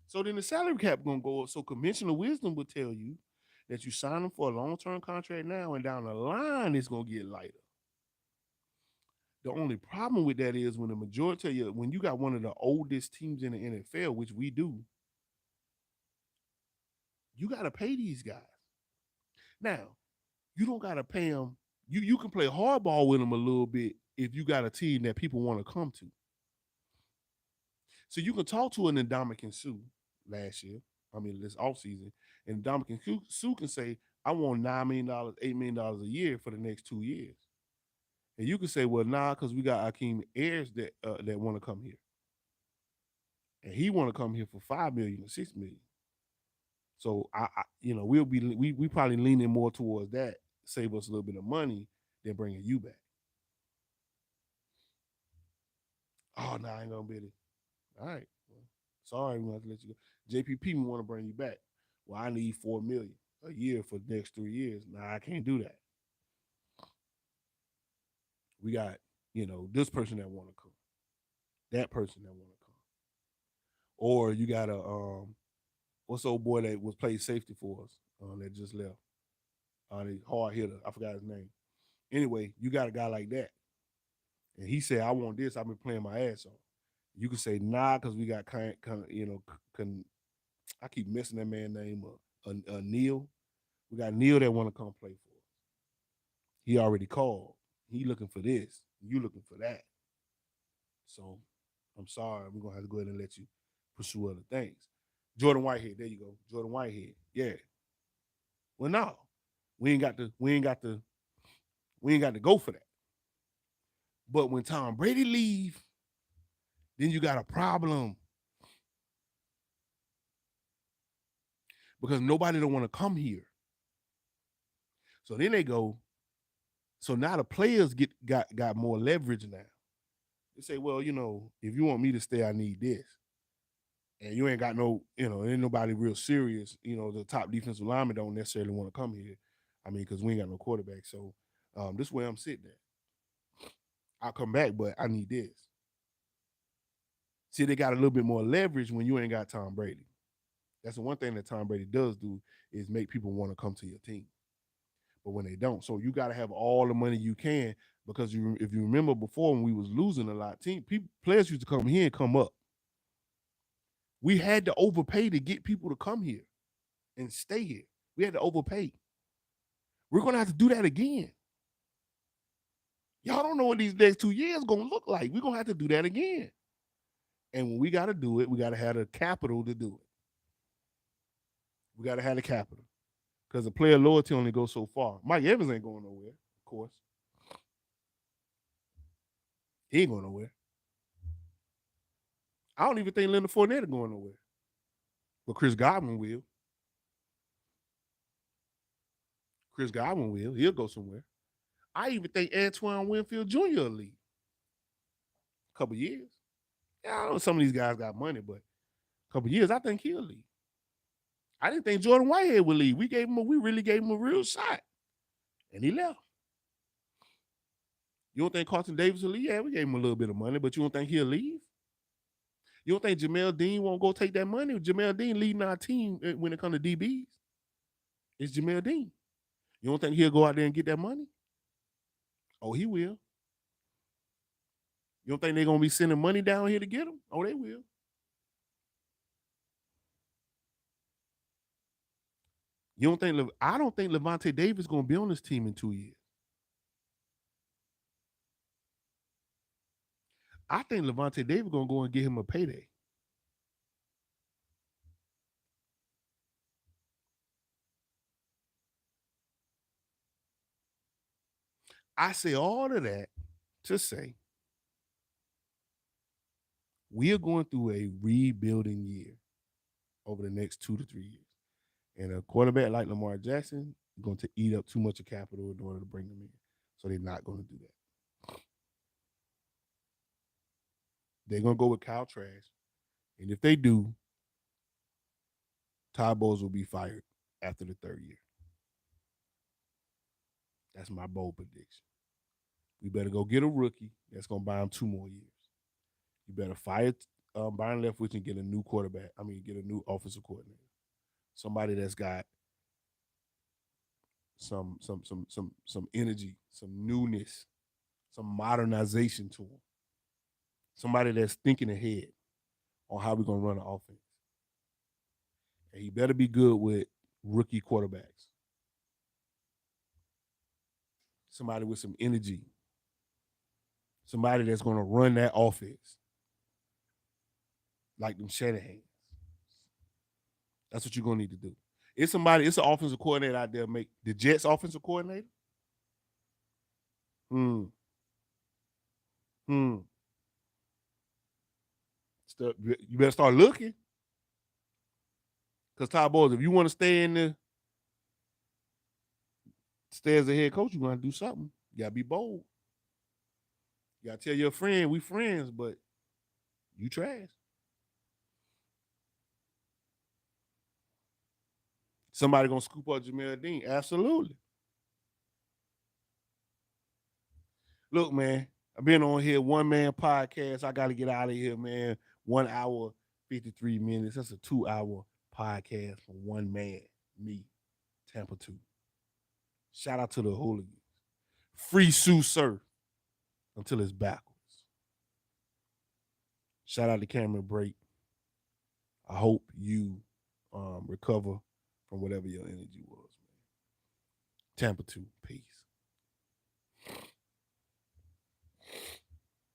So then the salary cap gonna go up. So conventional wisdom would tell you that you sign them for a long term contract now, and down the line it's gonna get lighter. The only problem with that is when the majority of you, when you got one of the oldest teams in the NFL, which we do, you got to pay these guys. Now, you don't got to pay them. You can play hardball with them a little bit if you got a team that people want to come to. So you can talk to an Ndamukong Suh last year. I mean, this offseason, and Ndamukong Suh can say, "I want $9 million, $8 million a year for the next 2 years." And you can say, "Well, nah, because we got Akeem heirs that want to come here, and he want to come here for $5 million or $6 million." So we probably leaning more towards that, save us a little bit of money than bringing you back. Oh no, I ain't gonna be it. All right, well, sorry, we have to let you go. JPP, we want to bring you back. Well, I need $4 million a year for the next 3 years. Nah, I can't do that. We got this person that want to come, that person that want to come, or you got what's the old boy that was played safety for us that just left? The hard hitter, I forgot his name. Anyway, you got a guy like that, and he said, "I want this. I've been playing my ass off." You can say, "Nah," because we got I keep messing that man name up. Neil. We got Neil that want to come play for us. He already called. He looking for this. You looking for that. So I'm sorry. We're gonna have to go ahead and let you pursue other things. Jordan Whitehead. There you go. Jordan Whitehead. Yeah. Well, no, we ain't got to. We ain't got to. We ain't got to go for that. But when Tom Brady leave, then you got a problem because nobody don't want to come here. So then they go. So now the players got more leverage now. They say, well, if you want me to stay, I need this. And you ain't got ain't nobody real serious. The top defensive linemen don't necessarily want to come here. I mean, because we ain't got no quarterback. So this is where I'm sitting at. I'll come back, but I need this. See, they got a little bit more leverage when you ain't got Tom Brady. That's the one thing that Tom Brady does do is make people want to come to your team. But when they don't, so you got to have all the money you can because if you remember before when we was losing a lot, players used to come here and come up. We had to overpay to get people to come here and stay here. We had to overpay. We're gonna have to do that again. Y'all don't know what these next 2 years gonna look like. We're gonna have to do that again. And when we gotta do it, we gotta have the capital to do it. We gotta have the capital. Because the player loyalty only goes so far. Mike Evans ain't going nowhere, of course. He ain't going nowhere. I don't even think Leonard Fournette is going nowhere. But Chris Godwin will. Chris Godwin will. He'll go somewhere. I even think Antoine Winfield Jr. will leave. A couple years. Yeah, I know some of these guys got money, but a couple years, I think he'll leave. I didn't think Jordan Whitehead would leave. We really gave him a real shot. And he left. You don't think Carlton Davis will leave? Yeah, we gave him a little bit of money, but you don't think he'll leave? You don't think Jamel Dean won't go take that money? Jamel Dean leading our team when it comes to DBs. It's Jamel Dean. You don't think he'll go out there and get that money? Oh, he will. You don't think they're going to be sending money down here to get him? Oh, they will. You don't think? I don't think Levante Davis going to be on this team in 2 years. I think Levante Davis going to go and get him a payday. I say all of that to say we are going through a rebuilding year over the next 2 to 3 years. And a quarterback like Lamar Jackson is going to eat up too much of capital in order to bring them in. So they're not going to do that. They're going to go with Kyle Trask. And if they do, Todd Bowles will be fired after the third year. That's my bold prediction. We better go get a rookie that's going to buy him 2 more years. You better fire Byron Leftwich and get a new quarterback. Get a new offensive coordinator. Somebody that's got some energy, some newness, some modernization to them. Somebody that's thinking ahead on how we're gonna run the offense. And he better be good with rookie quarterbacks. Somebody with some energy. Somebody that's gonna run that offense like them Shanahan. That's what you're gonna need to do. It's an offensive coordinator out there make the Jets offensive coordinator. Hmm. Hmm. You better start looking. Because Todd Bowles, if you want to stay as a head coach, you're gonna do something. You gotta be bold. You gotta tell your friend we friends, but you trash. Somebody gonna scoop up Jamel Dean. Absolutely. Look, man, I've been on here, one man podcast. I gotta get out of here, man. 1 hour, 53 minutes. That's a 2 hour podcast for one man, me, Tampa 2. Shout out to the hooligans. Free Sue Surf until it's backwards. Shout out to Cameron Break. I hope you recover from whatever your energy was, man. Tampa 2. Peace.